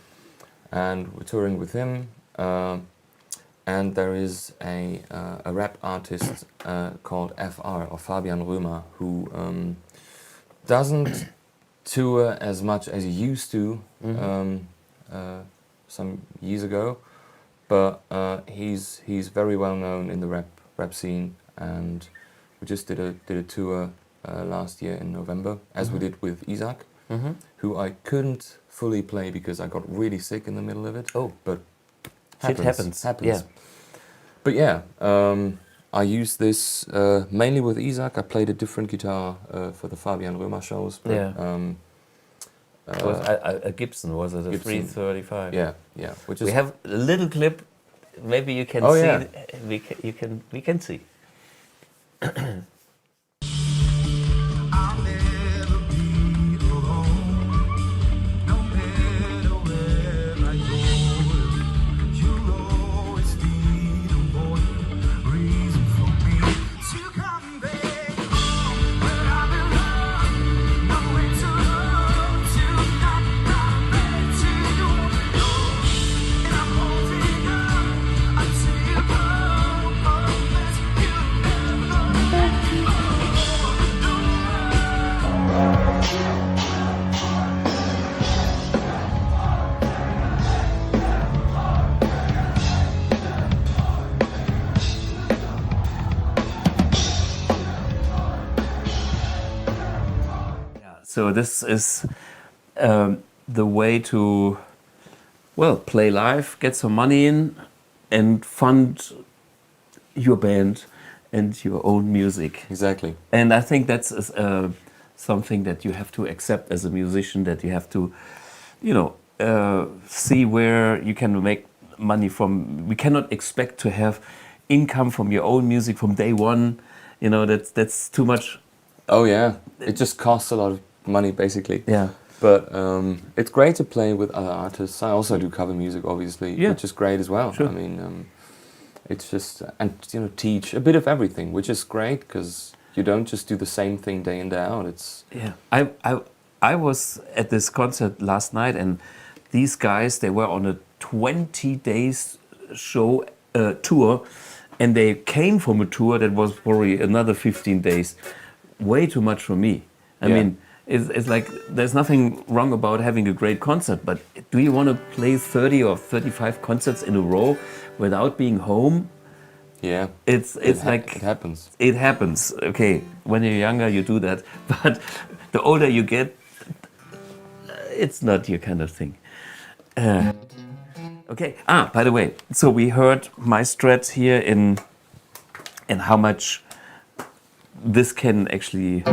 And we're touring with him. And there is a rap artist called FR, or Fabian Römer, who doesn't tour as much as he used to some years ago, but he's very well known in the rap scene, and we just did a tour last year in November, as we did with Isak, who I couldn't fully play because I got really sick in the middle of it. Oh, but it happens. Yeah. But yeah, I used this mainly with Isak. I played a different guitar for the Fabian Römer shows. But, it was a Gibson, was it? A Gibson. 335? Yeah, yeah. Which is We have a little clip. Maybe you can see. Yeah. We can see. So this is the way to, well, play live, get some money in, and fund your band and your own music. Exactly. And I think that's something that you have to accept as a musician, that you have to, you know, see where you can make money from. We cannot expect to have income from your own music from day one. You know, that's too much. Oh yeah, it just costs a lot of money basically. Yeah. But it's great to play with other artists. I also do cover music, obviously, which is great as well. Sure. I mean, it's just, and you know, teach a bit of everything, which is great because you don't just do the same thing day in, day out. It's I was at this concert last night, and these guys, they were on a 20 days show tour, and they came from a tour that was probably another 15 days. Way too much for me. I mean, it's like there's nothing wrong about having a great concert, but do you want to play 30 or 35 concerts in a row without being home? Yeah, It's like it happens. It happens. Okay, when you're younger, you do that, but the older you get, it's not your kind of thing. Okay. By the way, so we heard my Strats here and how much this can actually.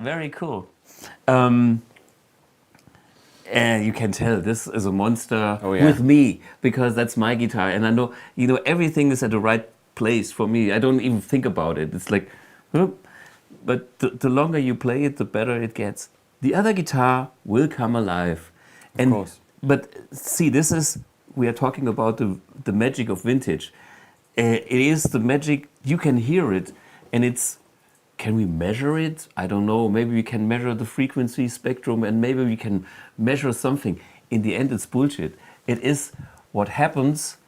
very cool. You can tell this is a monster with me because that's my guitar, and I know everything is at the right place for me. I don't even think about it. It's like, but the longer you play it, the better it gets. The other guitar will come alive, of course. But see, we are talking about the magic of vintage. It is the magic. You can hear it, and it's. Can we measure it? I don't know. Maybe we can measure the frequency spectrum, and maybe we can measure something. In the end, it's bullshit. It is what happens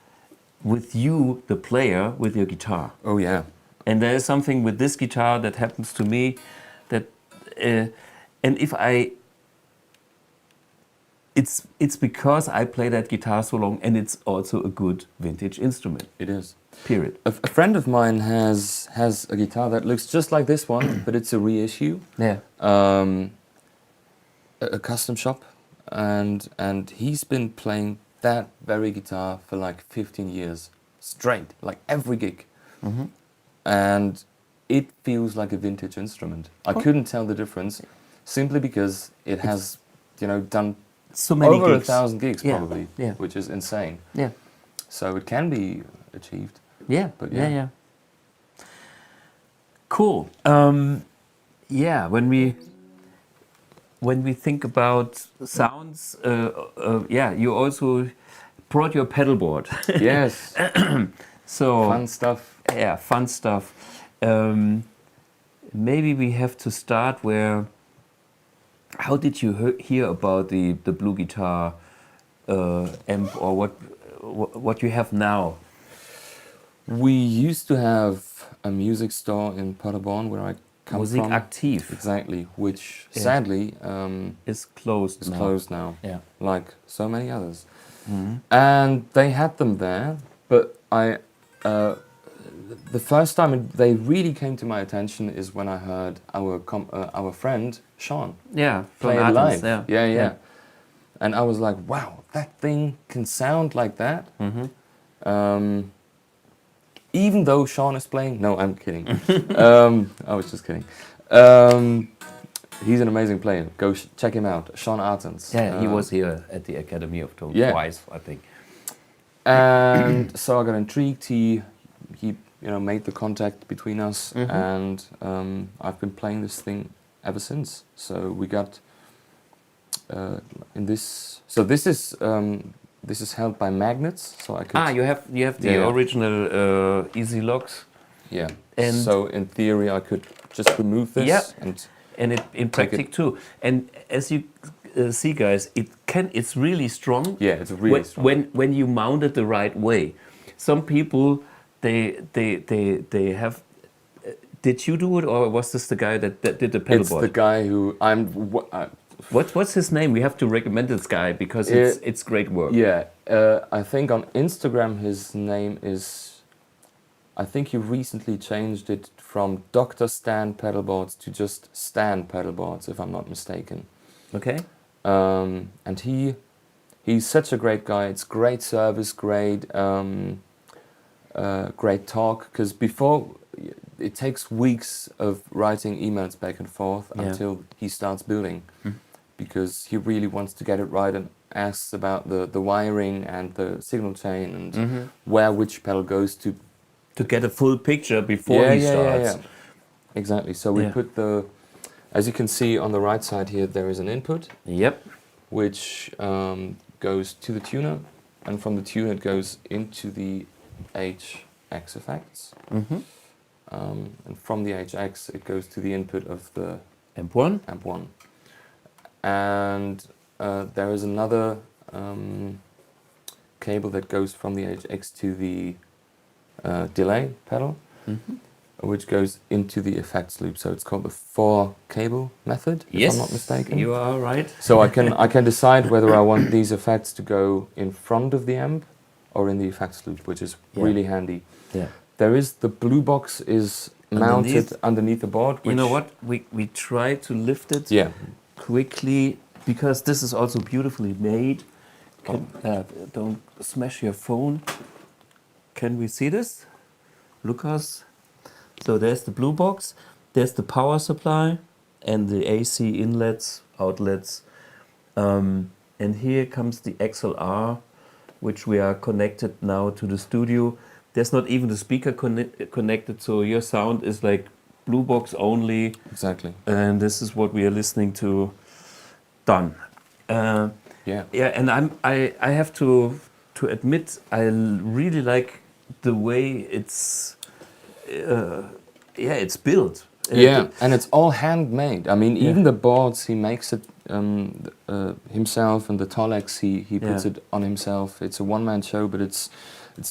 with you, the player, with your guitar. Oh yeah. And there is something with this guitar that happens to me that, and if it's because I play that guitar so long, and it's also a good vintage instrument. It is. Period. A friend of mine has a guitar that looks just like this one, but it's a reissue. Yeah. A custom shop, and he's been playing that very guitar for like 15 years straight, like every gig. Mm-hmm. And it feels like a vintage instrument. I couldn't tell the difference simply because it has, done so many over gigs. 1,000 gigs probably, Yeah. which is insane. Yeah. So it can be achieved. Yeah. But yeah. Cool. When we think about sounds, you also brought your pedalboard. Yes. So fun stuff. Yeah, fun stuff. Maybe we have to start where. How did you hear about the BluGuitar amp, or what you have now? We used to have a music store in Paderborn where I come Musik from. Aktiv. Exactly, which sadly is closed now. Closed now. Yeah. Like so many others. Mm-hmm. And they had them there, but the first time they really came to my attention is when I heard our friend Sean play it live. Yeah. And I was like, wow, that thing can sound like that. Mm-hmm. Even though Sean is playing, no, I'm kidding. I was just kidding. He's an amazing player. Go check him out, Sean Artens. Yeah, he was here at the Academy of Tone twice, I think. And so I got intrigued. He made the contact between us, and I've been playing this thing ever since. So we got in this. So this is held by magnets. So I could. You have the original Easy Locks. Yeah. And so in theory, I could just remove this and it in practice too. And as you see, guys, it's really strong. Yeah, it's really strong. When you mount it the right way. Some people they have. Did you do it, or was this the guy that did the pedalboard? It's the guy who What's his name? We have to recommend this guy because it's great work. Yeah, I think on Instagram his name is. I think he recently changed it from Dr. Stan pedalboards to just Stan pedalboards, if I'm not mistaken. Okay. And he's such a great guy. It's great service, great talk. Because before, it takes weeks of writing emails back and forth until he starts building, because he really wants to get it right and asks about the wiring and the signal chain and where which pedal goes to get a full picture before he starts. Yeah. Exactly. So we put as you can see on the right side here, there is an input. Yep. Which goes to the tuner, and from the tuner it goes into the HX effects. And from the HX it goes to the input of the AMP1. AMP1. And there is another cable that goes from the HX to the delay pedal, which goes into the effects loop. So it's called the 4-cable method, if I'm not mistaken. You are right. So I can decide whether I want these effects to go in front of the amp or in the effects loop, which is really handy. Yeah. There is the blue box is mounted underneath the board. You know what? We try to lift it quickly, because this is also beautifully made. Don't smash your phone. Can we see this? Lucas? So there's the blue box, there's the power supply, and the AC inlets, outlets. And here comes the XLR, which we are connected now to the studio. There's not even the speaker connected, so your sound is like blue box only. Exactly. And this is what we are listening to. Done. Yeah. Yeah, and I have to admit, I really like the way it's it's built. Yeah, and it's all handmade. I mean, even the boards, he makes it himself, and the Tolex, he puts it on himself. It's a one-man show, but it's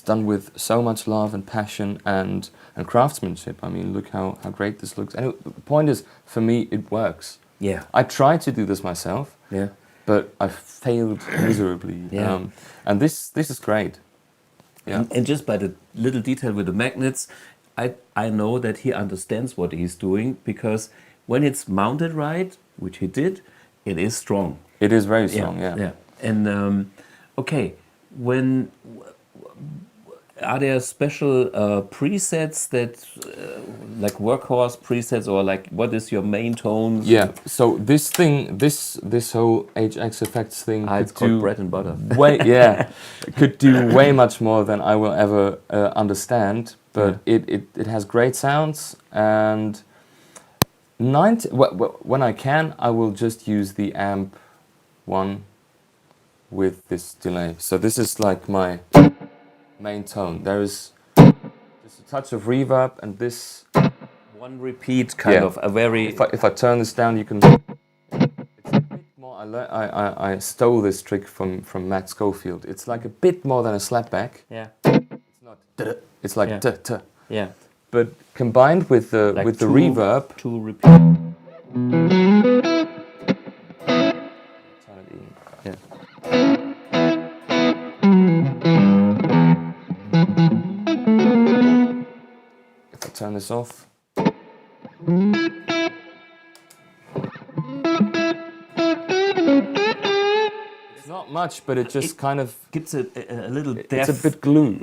done with so much love and passion and craftsmanship. I mean, look how great this looks. And the point is, for me, it works. Yeah. I tried to do this myself, but I failed miserably. Yeah. And this is great. Yeah. And just by the little detail with the magnets, I know that he understands what he's doing, because when it's mounted right, which he did, it is strong. It is very strong, yeah. And okay, are there special presets that, like workhorse presets, or like what is your main tones? Yeah. So this thing, this whole HX effects thing, it's called bread and butter. It could do way much more than I will ever understand. But it has great sounds, and when I can, I will just use the AMP1 with this delay. So this is like my main tone. There's just a touch of reverb, and this one repeat kind of a very. If I turn this down, you can. It's a bit more. I stole this trick from Matt Schofield. It's like a bit more than a slapback. Yeah. It's not. It's like Yeah. But combined with the reverb. Two repeat. Yeah. If I turn this off. It's not much, but it just kind of gives a little depth. It's a bit gluey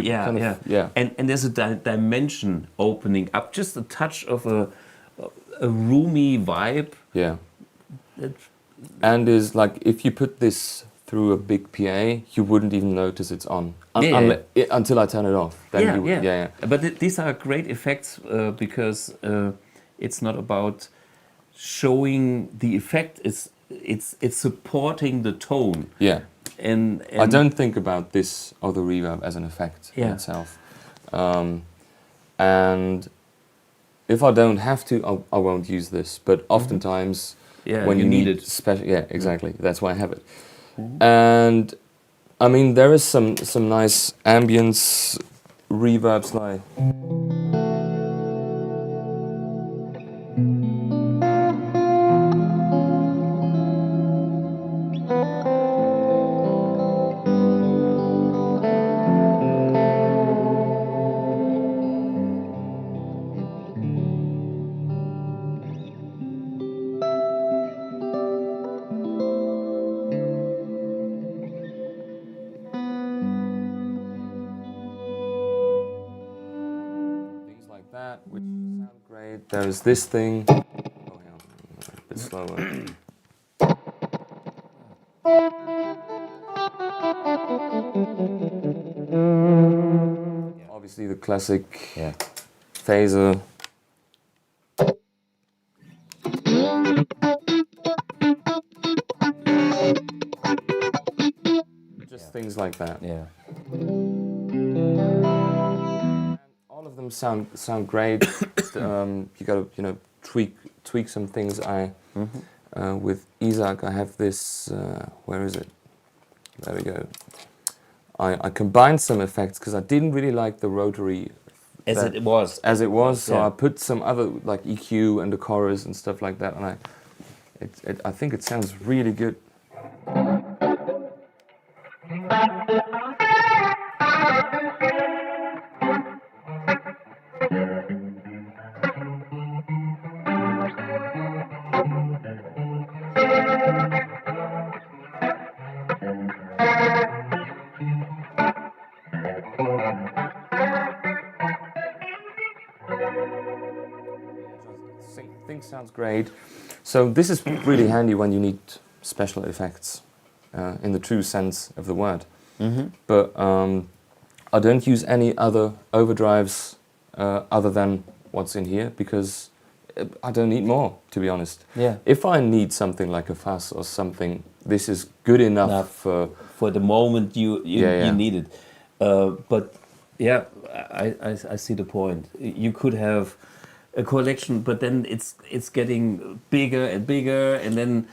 kind of. Yeah. And there's a dimension opening up, just a touch of a roomy vibe. Yeah. And is like, if you put this through a big PA, you wouldn't even notice it's on until I turn it off. Then But these are great effects because it's not about showing the effect. It's supporting the tone. Yeah. And I don't think about this or the reverb as an effect in itself. And if I don't have to, I won't use this. But oftentimes, when you need it, special, exactly. That's why I have it. And I mean, there is some nice ambience reverbs like. Which sound great. There's this thing. Oh, hang on. A bit slower. Obviously, the classic phaser. Just things like that. Yeah. All of them sound great. You got to tweak some things. With Isak, I have this. Where is it? There we go. I combined some effects because I didn't really like the rotary as it was. So I put some other like EQ and the chorus and stuff like that, and I think it sounds really good. sounds great. So this is really handy when you need special effects, in the true sense of the word. But I don't use any other overdrives other than what's in here, because I don't need more, to be honest. Yeah. If I need something like a fuzz or something, this is good enough for the moment you need it. But yeah, I see the point. You could have a collection, but then it's getting bigger and bigger, and then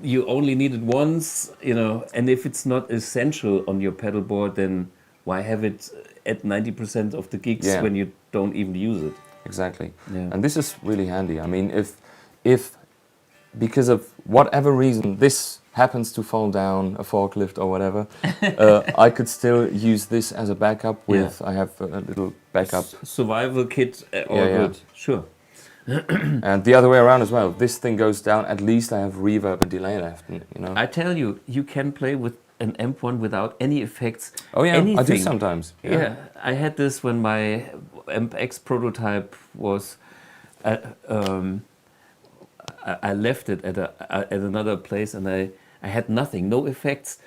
you only need it once, you know. And if it's not essential on your pedal board, then why have it at 90% of the gigs when you don't even use it? Exactly. Yeah. And this is really handy. I mean, if because of whatever reason this happens to fall down a forklift or whatever, I could still use this as a backup with, I have a little backup. Survival kit, all good, sure. And the other way around as well. This thing goes down, at least I have reverb and delay left, you know. I tell you, you can play with an AMP1 without any effects. Oh yeah, anything. I do sometimes. Yeah, I had this when my AMP-X prototype was... I left it at another place, and I had nothing, no effects.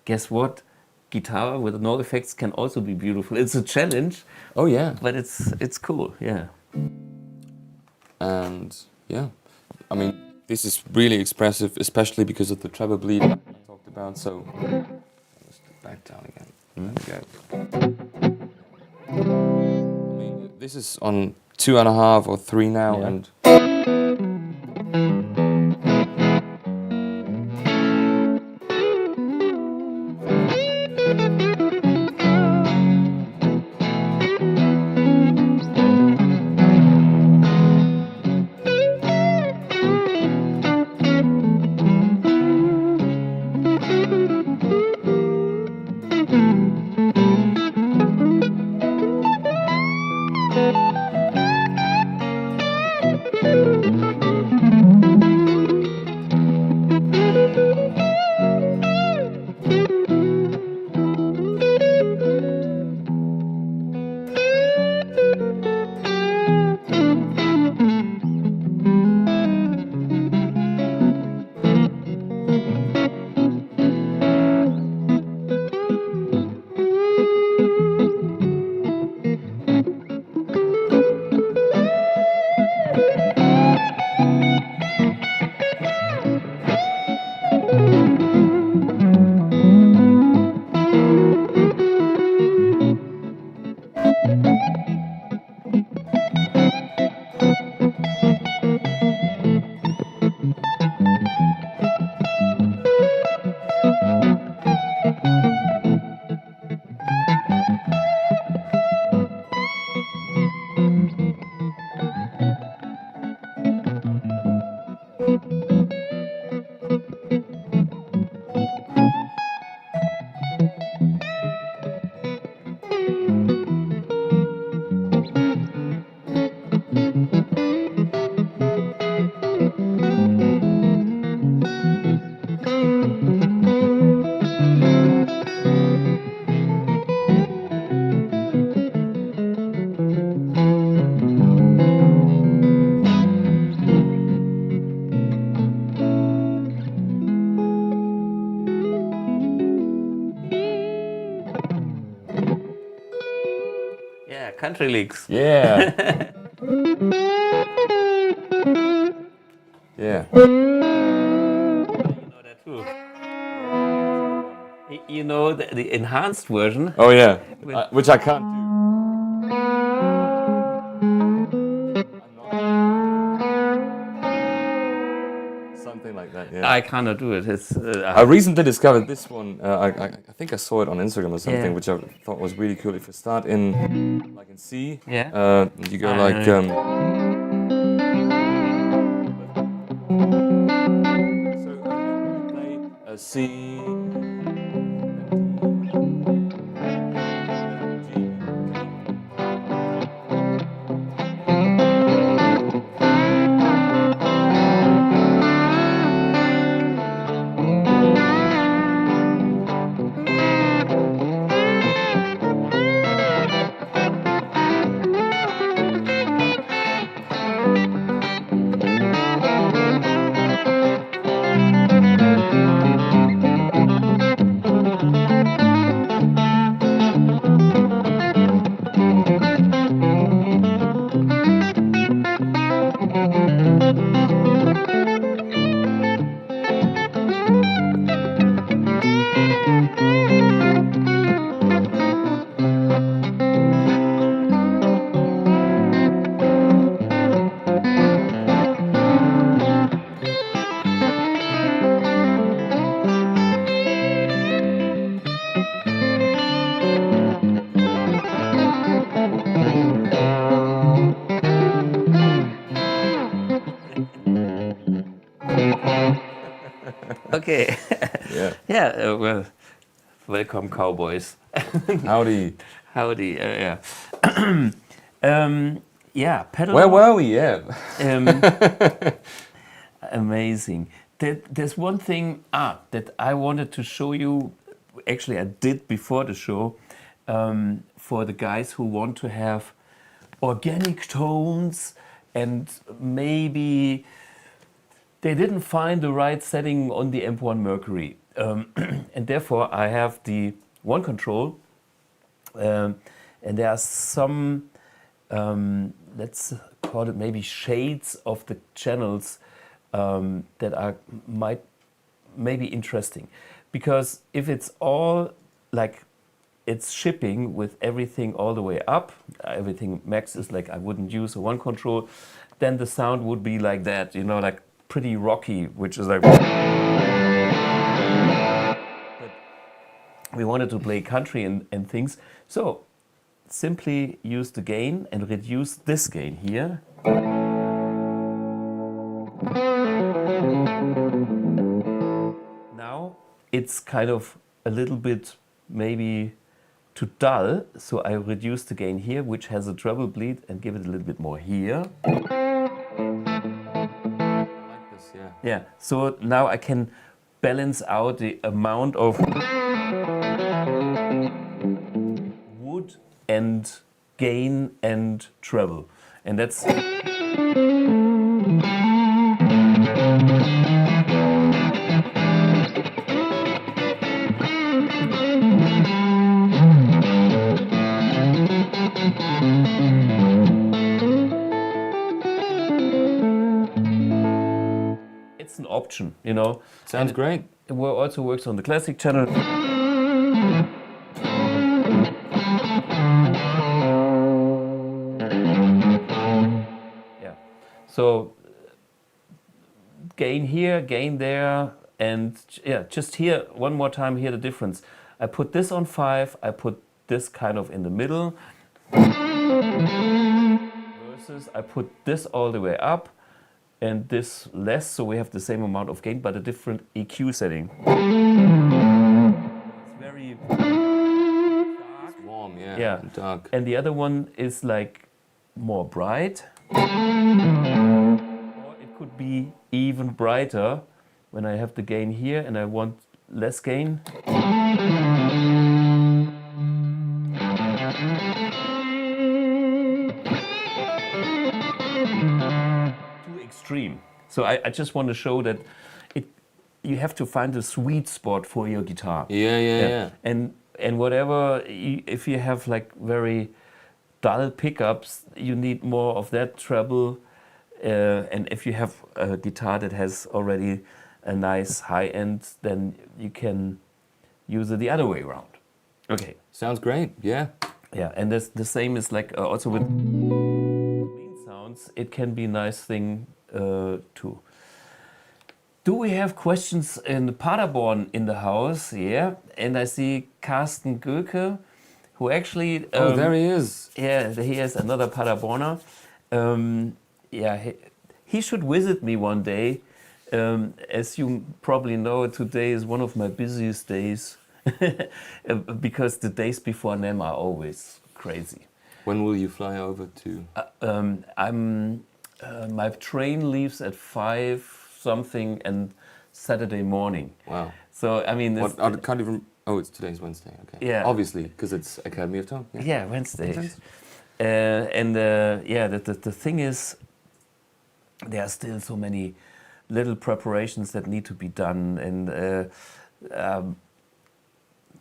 Guess what? Guitar with no effects can also be beautiful. It's a challenge. Oh yeah. But it's cool, yeah. And yeah, I mean, this is really expressive, especially because of the treble bleed I talked about. So let's back down again. There we go. I mean, this is on 2.5 or 3 now, and Country licks. yeah. Yeah. You know that too. You know the enhanced version. Oh yeah, which I can't do. Something like that, yeah. I cannot do it. It's, I recently discovered this one. I think I saw it on Instagram or something, which I thought was really cool. If you start in like in C, you go like. So you play a C. Okay. Yeah. Yeah. Well, welcome, cowboys. Howdy. Howdy. Yeah. Yeah. Pedal. Where were we? Yeah. Amazing. There's one thing that I wanted to show you. Actually, I did before the show for the guys who want to have organic tones and maybe they didn't find the right setting on the AMP1 Mercury. And therefore, I have the one control. And there are some, let's call it maybe shades of the channels that are maybe interesting. Because if it's all like it's shipping with everything all the way up, everything max is like I wouldn't use a one control, then the sound would be like that, you know, like pretty rocky, which is like. But we wanted to play country and things, so simply use the gain and reduce this gain here. Now it's kind of a little bit maybe too dull, so I reduce the gain here, which has a treble bleed, and give it a little bit more here. Yeah, so now I can balance out the amount of wood and gain and treble. And that's an option, you know. Sounds great. It also works on the classic channel. Yeah. So gain here, gain there, and yeah, just here one more time. Hear the difference. I put this on 5. I put this kind of in the middle. Versus I put this all the way up. And this less, so we have the same amount of gain, but a different EQ setting. It's very dark. It's warm, yeah. Yeah. Dark. And the other one is like more bright. Or it could be even brighter when I have the gain here and I want less gain. Extreme. So I just want to show that you have to find a sweet spot for your guitar. Yeah. And whatever, if you have like very dull pickups, you need more of that treble. And if you have a guitar that has already a nice high end, then you can use it the other way around. Okay. Sounds great. Yeah. Yeah, and the same is like also with clean sounds. It can be a nice thing too. Do we have questions in Paderborn in the house? Yeah, and I see Carsten Göke, who actually Oh, there he is. Yeah, he has another Paderborner. Yeah, he should visit me one day. As you probably know, today is one of my busiest days because the days before NAMM are always crazy. When will you fly over to? My train leaves at 5 something and Saturday morning. Wow. So I mean, What, I can't even. Oh, it's today's Wednesday. Okay. Yeah. Obviously, because it's Academy of Tone. Yeah, Wednesday. The thing is, there are still so many little preparations that need to be done, and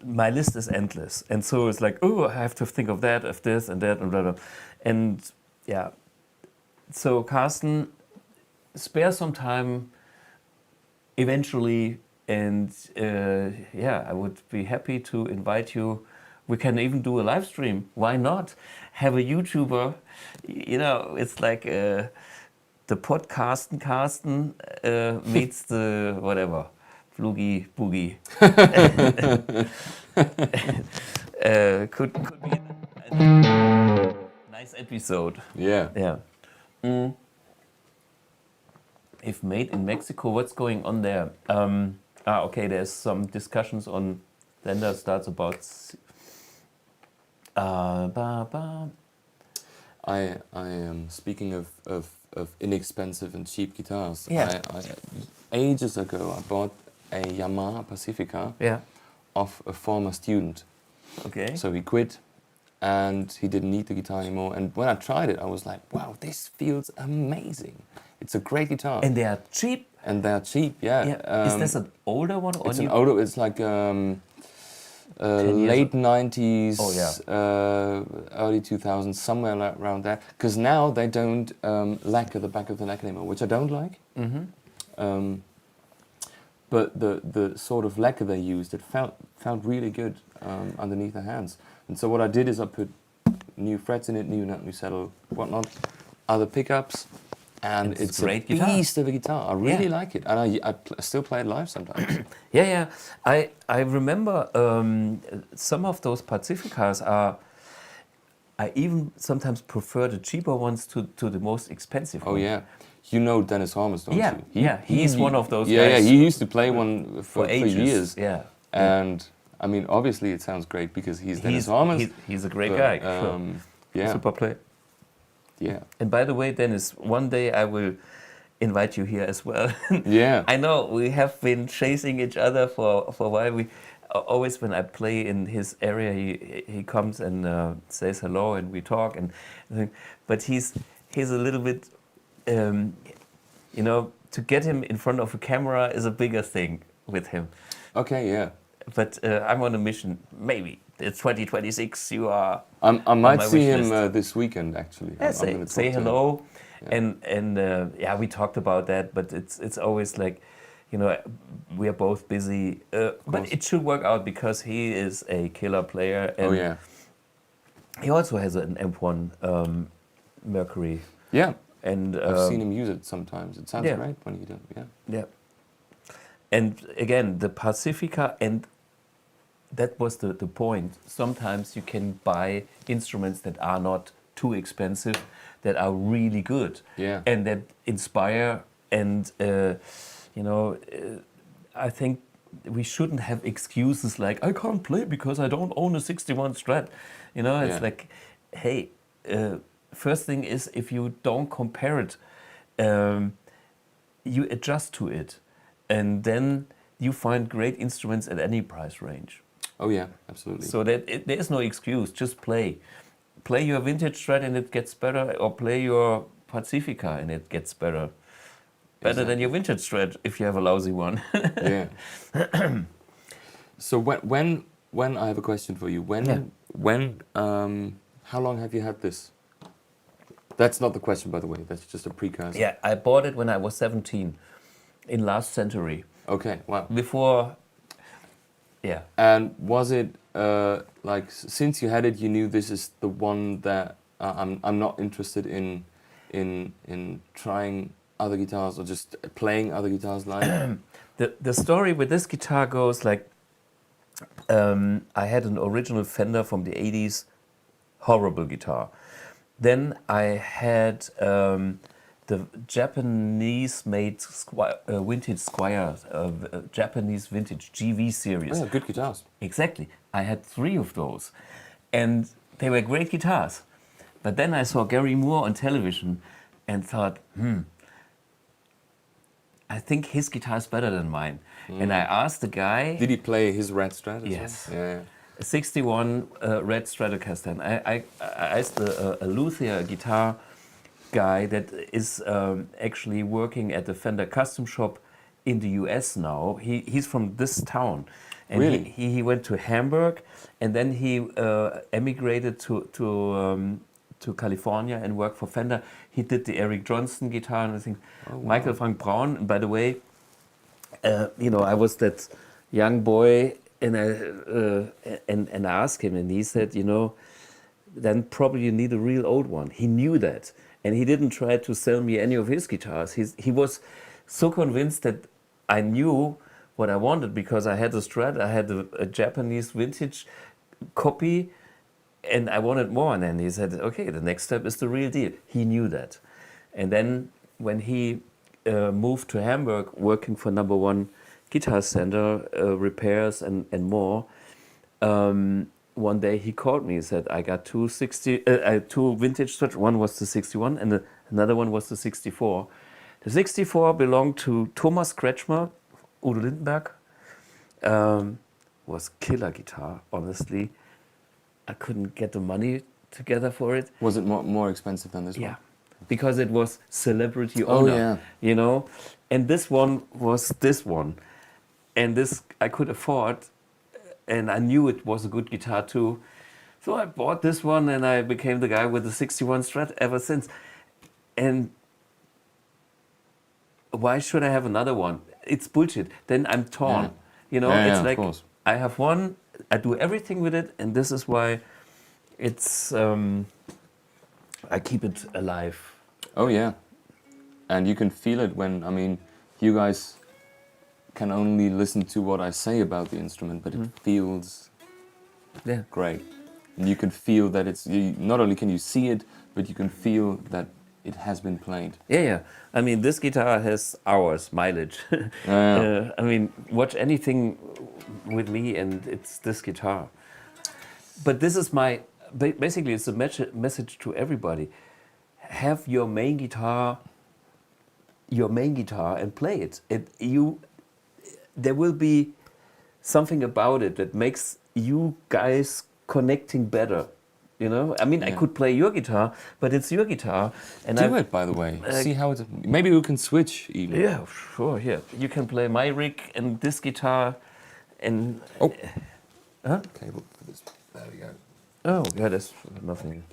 my list is endless. And so it's like, oh, I have to think of that, of this, and that, and blah, blah. And yeah, so Carsten, spare some time. Eventually, And I would be happy to invite you. We can even do a live stream. Why not? Have a YouTuber. You know, it's like the podcast Carsten meets the whatever, Flugie Boogie. Could be a nice episode. Yeah. Yeah. If made in Mexico, what's going on there? Okay, there's some discussions on Lender starts about. I am speaking of inexpensive and cheap guitars. Yeah. Ages ago, I bought a Yamaha Pacifica of a former student. Okay. So he quit, and he didn't need the guitar anymore. And when I tried it, I was like, wow, this feels amazing. It's a great guitar. And they are cheap. And they're cheap, yeah. Is this an older one? Or it's an older. It's like late 90s, early 2000s, somewhere around there. Because now they don't lacquer the back of the neck anymore, which I don't like. Mm-hmm. But the sort of lacquer they used, it felt really good underneath the hands. And so what I did is I put new frets in it, new nut, new saddle, whatnot, other pickups. And it's a beast of a guitar. I really like it, and I still play it live sometimes. I remember some of those Pacificas are. I even sometimes prefer the cheaper ones to the most expensive ones. Oh yeah, you know Dennis Harmers, don't you? He's one of those guys. Yeah, he used to play one for years. Yeah, and I mean, obviously, it sounds great because he's Dennis Harmers. He's a great guy. Yeah, super player. Yeah. And by the way, Dennis, one day I will invite you here as well. Yeah. I know we have been chasing each other for a while. We always, when I play in his area, he comes and says hello, and we talk. But he's a little bit, to get him in front of a camera is a bigger thing with him. Okay. Yeah. But I'm on a mission. Maybe it's 2026. You are. I might see him this weekend actually. Yeah, say hello, and we talked about that. But it's always like, we are both busy. But it should work out because he is a killer player. And he also has an AMP1 Mercury. Yeah. And I've seen him use it sometimes. It sounds great when he does. Yeah. Yeah. And again, the Pacifica, and that was the point. Sometimes you can buy instruments that are not too expensive, that are really good, and that inspire. And I think we shouldn't have excuses like, I can't play because I don't own a 61 Strat. It's like, hey, first thing is, if you don't compare it, you adjust to it, and then you find great instruments at any price range. Oh yeah, absolutely. So that there is no excuse. Just play your vintage Strat and it gets better, or play your Pacifica and it gets better. Better than your vintage Strat if you have a lousy one. Yeah. So when I have a question for you. How long have you had this? That's not the question, by the way. That's just a precursor. Yeah, I bought it when I was 17, in last century. Okay. Wow. Before. Yeah. And was it like, since you had it, you knew this is the one that I'm not interested in trying other guitars or just playing other guitars live? The story with this guitar goes like, I had an original Fender from the 80s, horrible guitar. Then I had the Japanese-made vintage Squier, Japanese vintage GV series. Oh, good guitars. Exactly. I had 3 of those, and they were great guitars. But then I saw Gary Moore on television and thought, I think his guitar is better than mine. And I asked the guy... Did he play his red Strat as Yes. well? Yeah. A 61 red Stratocaster. And I asked a luthier guitar guy that is actually working at the Fender custom shop in the US now. He's from this town. And really? He went to Hamburg, and then he emigrated to California and worked for Fender. He did the Eric Johnson guitar and I think Michael Frank Braun. And by the way, I was that young boy, and I asked him, and he said, then probably you need a real old one. He knew that, and he didn't try to sell me any of his guitars. He was so convinced that I knew what I wanted because I had a Strat, I had a Japanese vintage copy, and I wanted more. And then he said, okay, the next step is the real deal. He knew that. And then when he moved to Hamburg, working for #1 Guitar Center, repairs and more, one day he called me. He said, I got two vintage Strats. One was the 61 and another one was the 64. The 64 belonged to Thomas Kretschmer, Udo Lindenberg. Was killer guitar, honestly. I couldn't get the money together for it. Was it more expensive than this one? Yeah, because it was celebrity owner, And this one was this one. And this I could afford, and I knew it was a good guitar too. So I bought this one and I became the guy with the 61 Strat ever since. And why should I have another one? It's bullshit. Then I'm torn. It's like I have one, I do everything with it, and this is why it's I keep it alive. Oh yeah. And you can feel it when, you guys can only listen to what I say about the instrument, but it feels great. And you can feel that not only can you see it, but you can feel that it has been played. Yeah. This guitar has hours, mileage. Watch anything with me and it's this guitar. But this is basically it's a message to everybody. Have your main guitar and play it. There will be something about it that makes you guys connecting better. I could play your guitar, but it's your guitar. And do it, by the way. See how it's. Maybe we can switch even. Yeah, sure. Here, you can play my rig and this guitar, and. Oh. Huh? Cable for this. There we go. Oh, yeah, that's nothing.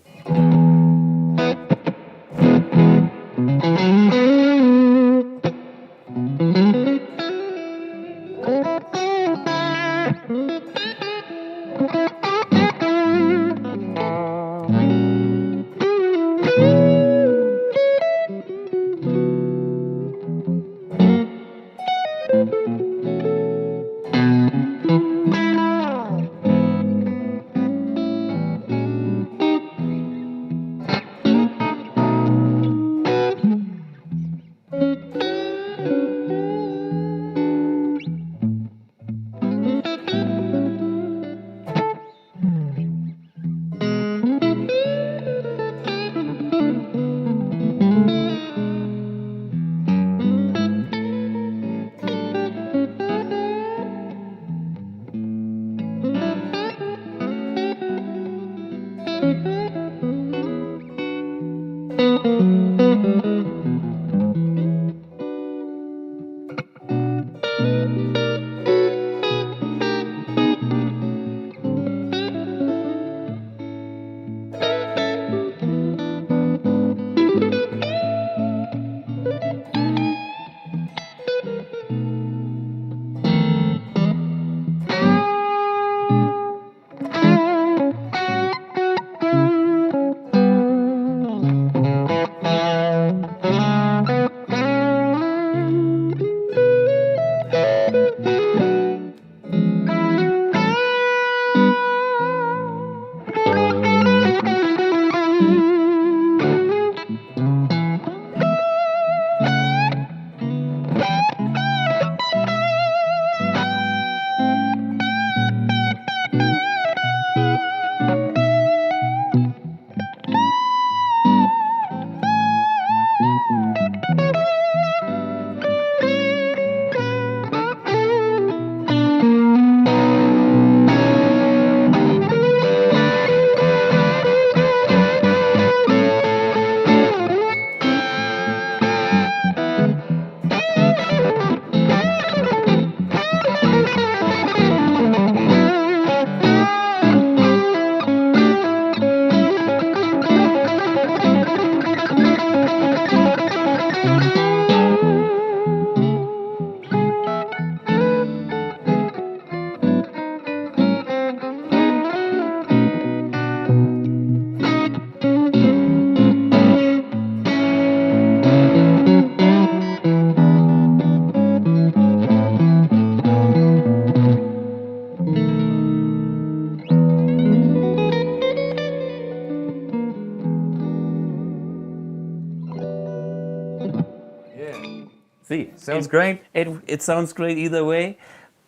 See, Sounds great. It sounds great either way,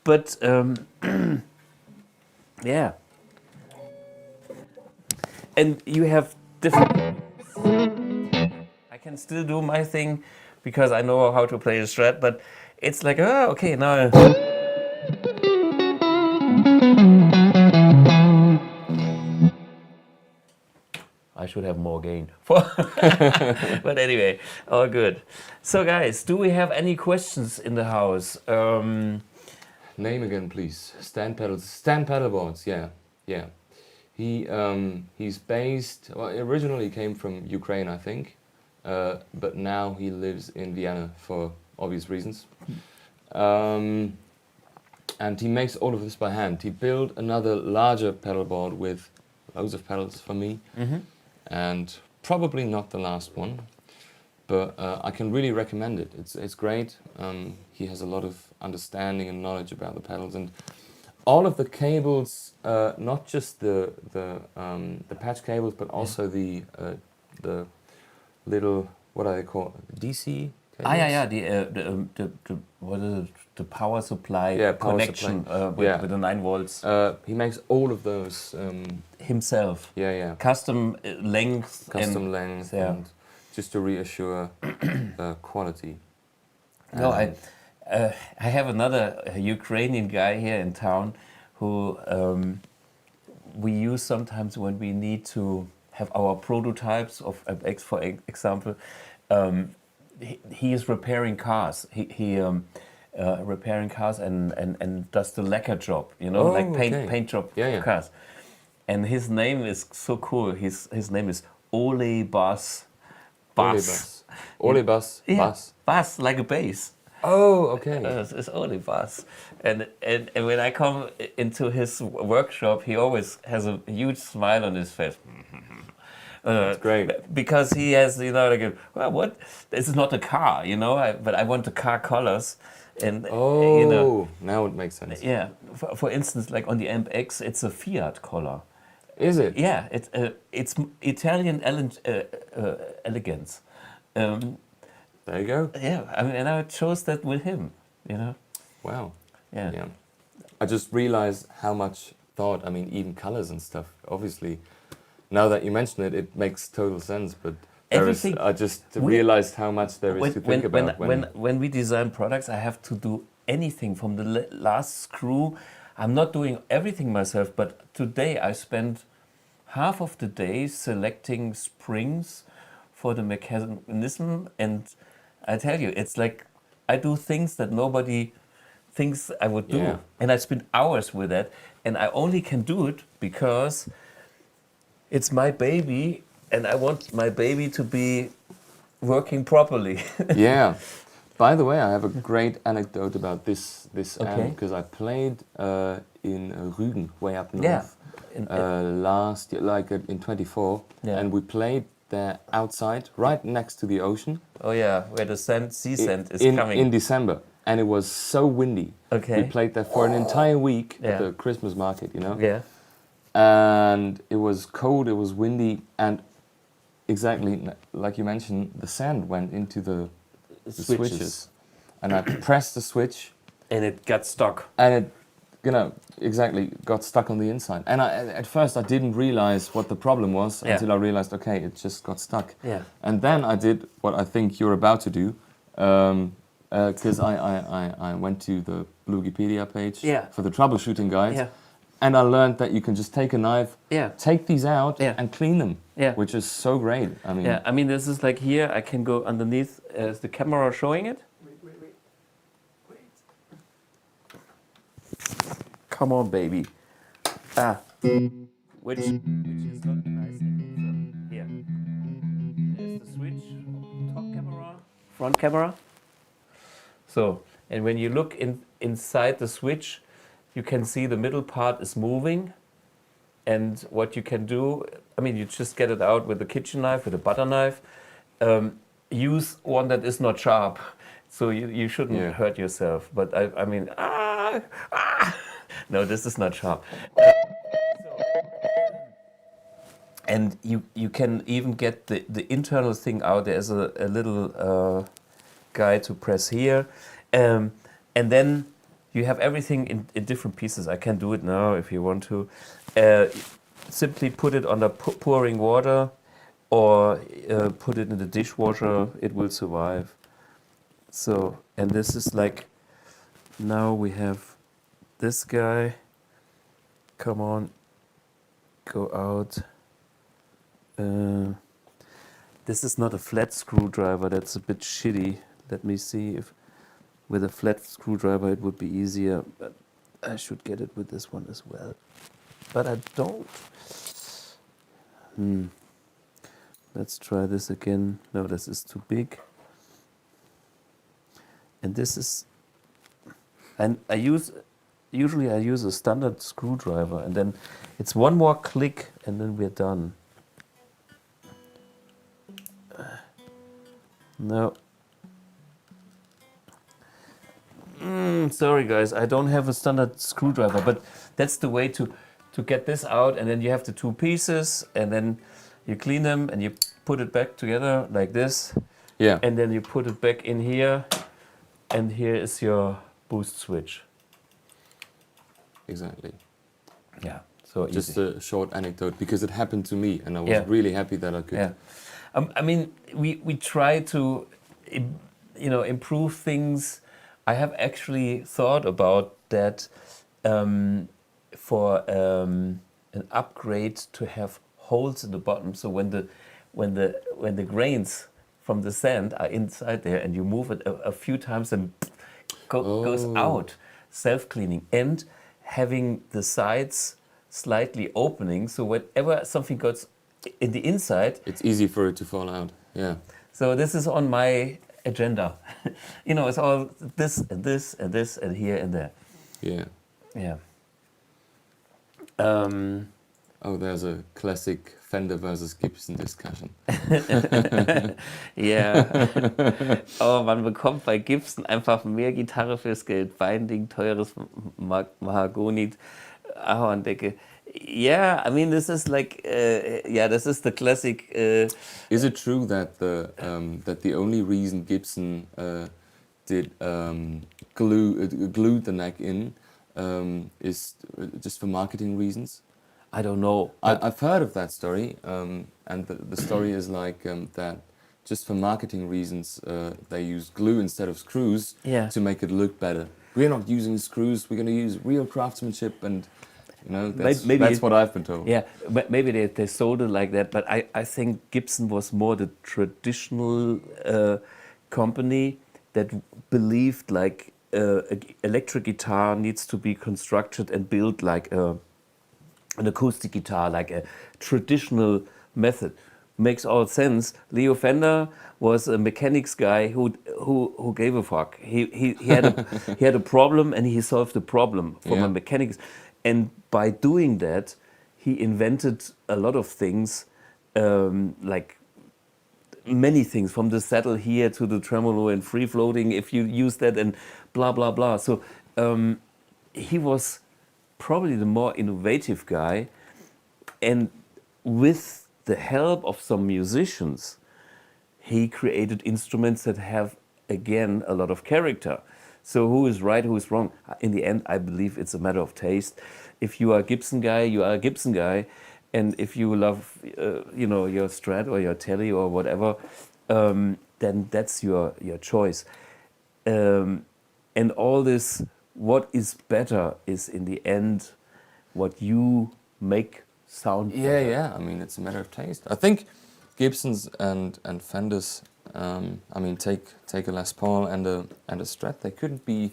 but yeah. And you have different. I can still do my thing because I know how to play the Strat, but it's like, oh, okay, now. I should have more gain. But anyway, all good. So guys, do we have any questions in the house? Name again, please. Stand pedalboards. Yeah. He's based. Well, originally he came from Ukraine, I think, but now he lives in Vienna for obvious reasons. And he makes all of this by hand. He built another larger pedalboard with loads of pedals for me. And probably not the last one, but I can really recommend it. It's great. He has a lot of understanding and knowledge about the pedals, and all of the cables, not just the patch cables, but also the little, what are they called? DC cables? The what is it? The power supply connection with the 9 volts. He makes all of those himself. Custom length. And just to reassure quality. No, I have another Ukrainian guy here in town who we use sometimes when we need to have our prototypes of MX, for example. He is repairing cars. He repairing cars and does the lacquer job, paint job cars. And his name is so cool. His name is Ole Bass. Ole Bass. Bass, like a bass. Oh, okay. It's Ole Bass. And when I come into his workshop, he always has a huge smile on his face. That's great. Because he has, what? This is not a car, but I want the car colors. And now it makes sense. Yeah. For instance, like on the AMP-X, it's a Fiat color. Is it? Yeah, it's Italian elegance. There you go. Yeah, and I chose that with him, Wow. Yeah. I just realized how much thought, even colors and stuff, obviously, now that you mention it, it makes total sense, but I just realized how much there is to think about. When we design products, I have to do anything from the last screw. I'm not doing everything myself, but today I spent half of the day selecting springs for the mechanism, and I tell you, it's like I do things that nobody thinks I would do. Yeah. And I spend hours with that, and I only can do it because it's my baby, and I want my baby to be working properly. By the way, I have a great anecdote about this amp, because I played in Rügen, way up north, last year, in 24, and we played there outside, right next to the ocean. Oh yeah, where the sea sand is coming. In December, and it was so windy. Okay. We played there for an entire week at the Christmas market, Yeah. And it was cold, it was windy, and exactly like you mentioned, the sand went into the switches. And I pressed the switch. And it got stuck. And it, exactly got stuck on the inside. And at first I didn't realize what the problem was until I realized, okay, it just got stuck. Yeah. And then I did what I think you're about to do, because I went to the BluGuitar page for the troubleshooting guides. Yeah. And I learned that you can just take a knife, take these out, Yeah. and clean them, which is so great. This is like here, I can go underneath. Is the camera showing it? Wait. Come on, baby. Which is not nice. Here. There's the switch, top camera, front camera. So, and when you look inside the switch, you can see the middle part is moving, and what you can do, you just get it out with a kitchen knife, with a butter knife. Use one that is not sharp, so you shouldn't hurt yourself. But no, this is not sharp. And you can even get the internal thing out. There's a little guy to press here, and then you have everything in different pieces. I can do it now if you want to. Simply put it under pouring water, or put it in the dishwasher. It will survive. So, and this is like, now we have this guy. Come on, go out. This is not a flat screwdriver, that's a bit shitty. Let me see if with a flat screwdriver it would be easier, but I should get it with this one as well. But I don't. Let's try this again. No, this is too big. And this is, and usually I use a standard screwdriver, and then it's one more click and then we're done. No. Sorry guys, I don't have a standard screwdriver, but that's the way to get this out, and then you have the two pieces, and then you clean them and you put it back together like this. Yeah. And then you put it back in here, and here is your boost switch. Exactly. Yeah. So just easy. a short anecdote, because it happened to me, and I was really happy that I could. Yeah. I mean, we try to, improve things. I have actually thought about that for an upgrade to have holes in the bottom. So when the grains from the sand are inside there, and you move it a few times, and goes out, self-cleaning, and having the sides slightly opening, so whenever something goes in the inside, it's easy for it to fall out. Yeah. So this is on my agenda. It's all this and this and this and here and there. Yeah. Yeah. There's a classic Fender versus Gibson discussion. Ja. Aber man bekommt bei Gibson einfach mehr Gitarre fürs Geld. Binding, teures Mahagoni, Ahorndecke. Yeah, I mean, this is like, this is the classic. Is it true that the only reason Gibson did glued the neck in is just for marketing reasons? I don't know. I've heard of that story, and the story is like that just for marketing reasons they use glue instead of screws to make it look better. We're not using screws, we're going to use real craftsmanship, and that's what I've been told. Yeah, but maybe they sold it like that, but I think Gibson was more the traditional company that believed like electric guitar needs to be constructed and built like an acoustic guitar, like a traditional method. Makes all sense. Leo Fender was a mechanics guy who gave a fuck. He had a problem, and he solved the problem from a mechanics. And by doing that, he invented a lot of things, like many things, from the saddle here to the tremolo and free floating, if you use that, and blah, blah, blah. So he was probably the more innovative guy, and with the help of some musicians, he created instruments that have, again, a lot of character. So who is right, who is wrong? In the end, I believe it's a matter of taste. If you are a Gibson guy, you are a Gibson guy. And if you love, your Strat or your Tele or whatever, then that's your choice. And all this, what is better is in the end what you make sound better. Yeah. I mean, it's a matter of taste. I think Gibsons and Fenders, take a Les Paul and a Strat, they couldn't be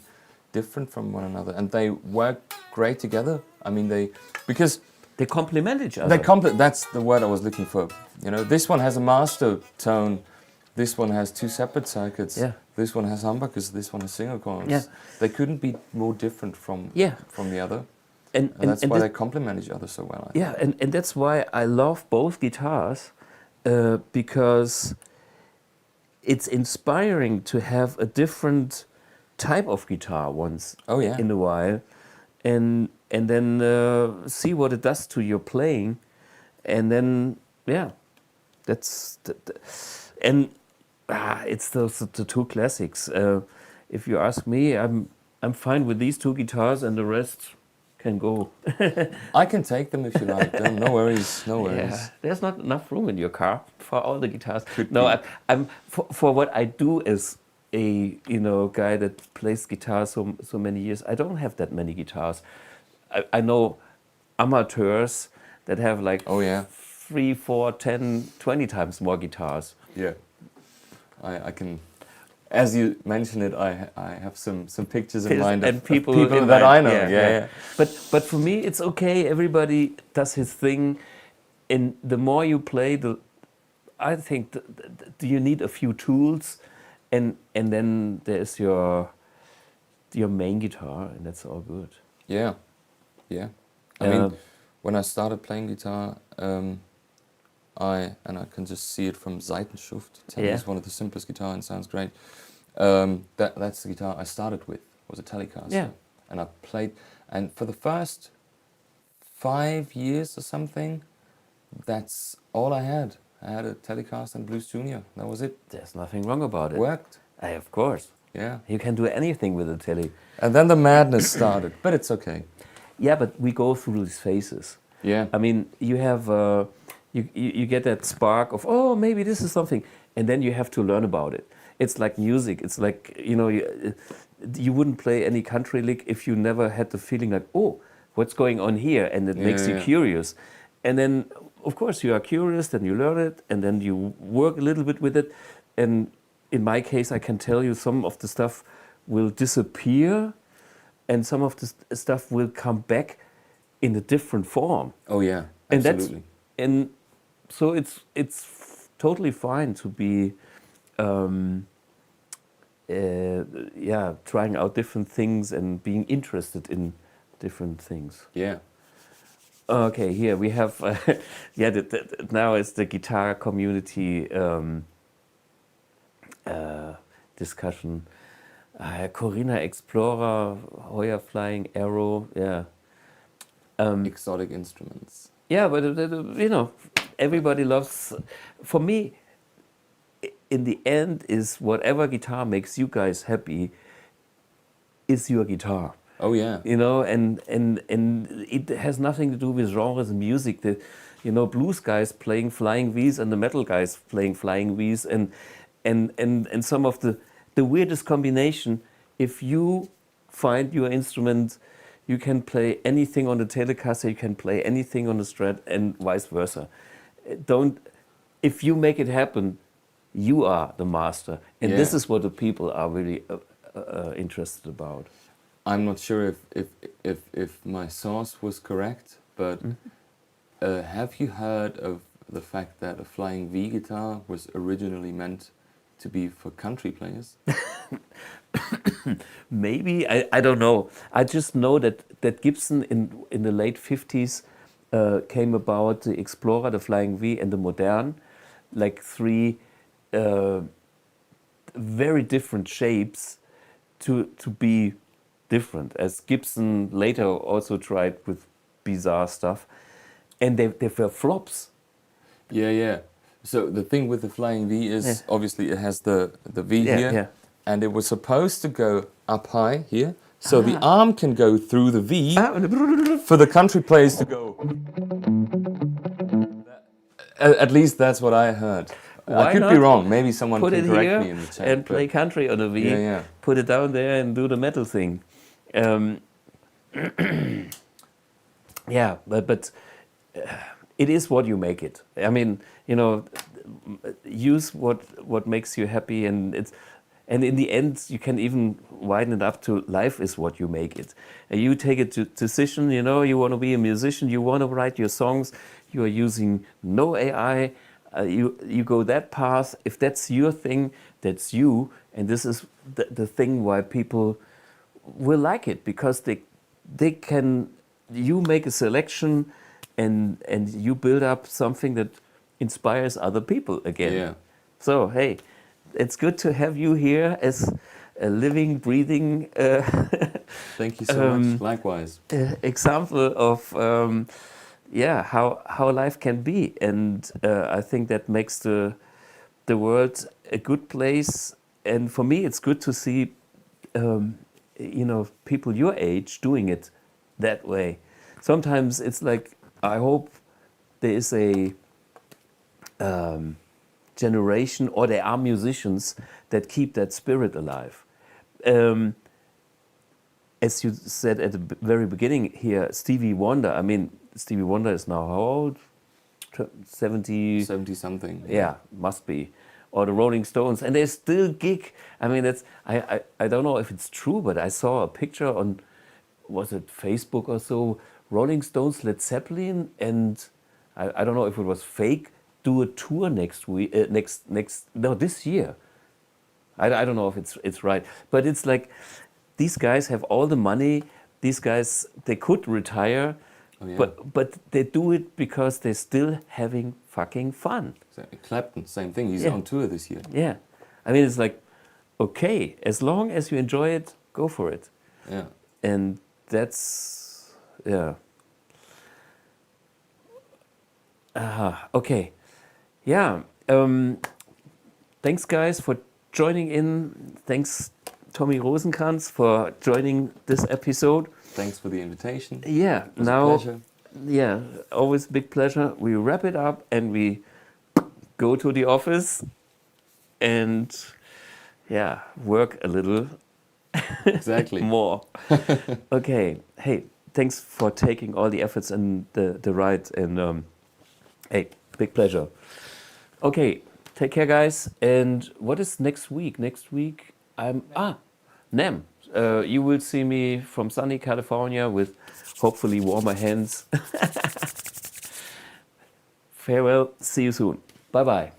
different from one another, and they work great together. I mean, because they complement each other. That's the word I was looking for. This one has a master tone, this one has two separate circuits. Yeah. This one has humbuckers, this one has single coils. Yeah. They couldn't be more different from the other. And that's why they complement each other so well. I think. And that's why I love both guitars, because it's inspiring to have a different type of guitar once in a while, and then see what it does to your playing, and then that's and It's the two classics. If you ask me, I'm fine with these two guitars, and the rest can go. I can take them if you like. No worries, no worries. Yeah, there's not enough room in your car for all the guitars. Could No, be. I'm for what I do as a guy that plays guitar so many years. I don't have that many guitars. I know amateurs that have like Oh yeah, 3, 4, 10, 20 times more guitars. yeah. I can. As you mentioned it, I have some pictures in mind and of people in that mind. I know. Yeah. But for me, it's okay. Everybody does his thing, and the more you play, I think you need a few tools, and then there's your main guitar, and that's all good. Yeah. I mean, when I started playing guitar, I can just see it from Seitenschuft. It's one of the simplest guitar and sounds great. That's the guitar I started with. Was a Telecaster. Yeah. And I played, and for the first 5 years or something, that's all I had. I had a Telecaster and Blues Junior. That was it. There's nothing wrong about it. Worked. Of course. Yeah. You can do anything with a Tele. And then the madness started, but it's okay. Yeah, but we go through these phases. Yeah. I mean, you have you get that spark of, oh, maybe this is something, and then you have to learn about it. It's like music. It's like, you wouldn't play any country lick if you never had the feeling like, oh, what's going on here, and it makes you curious. And then, of course, you are curious, then you learn it, and then you work a little bit with it. And in my case, I can tell you some of the stuff will disappear, and some of the stuff will come back in a different form. Oh yeah, And absolutely. and so it's totally fine to be trying out different things and being interested in different things. Yeah. Okay, here we have now it's the guitar community discussion. Corina Explorer, Hoya Flying Arrow, yeah. Exotic instruments. Yeah, but everybody loves. For me, in the end, is whatever guitar makes you guys happy is your guitar. Oh yeah. And it has nothing to do with genres and music. The blues guys playing flying V's and the metal guys playing flying V's and some of the weirdest combination. If you find your instrument, you can play anything on the Telecaster, you can play anything on the Strat, and vice versa. If you make it happen, you are the master, and this is what the people are really interested about. I'm not sure if my source was correct, but have you heard of the fact that a flying V guitar was originally meant to be for country players? Maybe, I don't know. I just know that Gibson in the late 50s came about the Explorer, the Flying V, and the Modern, like 3 very different shapes to be different. As Gibson later also tried with bizarre stuff, and they were flops. Yeah. So the thing with the Flying V is obviously it has the V here, and it was supposed to go up high here, so the arm can go through the V for the country players to go. At least that's what I heard. I could be wrong. Maybe someone Put can it correct here me in the chat. and play country on the V. Yeah. Put it down there and do the metal thing. But it is what you make it. I mean, use what makes you happy, and in the end, you can even widen it up to life is what you make it. You take a decision. You want to be a musician. You want to write your songs. You are using no AI. You go that path. If that's your thing, that's you, and this is the thing why people will like it, because they can. You make a selection, and you build up something that inspires other people again. Yeah. So hey, it's good to have you here as a living, breathing. Thank you so much. Likewise. Example of how life can be, and I think that makes the the world a good place, and for me, it's good to see, people your age doing it that way. Sometimes it's like, I hope there is a generation, or there are musicians that keep that spirit alive. As you said at the very beginning here, Stevie Wonder. I mean, Stevie Wonder is now how old? 70 something. Yeah, must be. Or the Rolling Stones, and they still gig. I mean, that's I don't know if it's true, but I saw a picture on, was it Facebook or so, Rolling Stones, Led Zeppelin, and I don't know if it was fake, do a tour next week, this year. I don't know if it's right, but it's like, these guys have all the money. These guys, they could retire, but they do it because they're still having fucking fun. Klopman, same thing. He's on tour this year. Yeah, I mean, it's like, okay, as long as you enjoy it, go for it. Yeah, and that's okay. Yeah. Thanks, guys, for joining in. Thanks, Thommy Rosenkranz, for joining this episode. Thanks for the invitation. Yeah. It was a pleasure. Yeah, always a big pleasure. We wrap it up and we go to the office and work a little Exactly. more. Okay. Hey, thanks for taking all the efforts and the ride, and hey, big pleasure. Okay, take care, guys. And what is next week? Next week I'm NAMM. You will see me from sunny California with hopefully warmer hands. Farewell. See you soon. Bye bye.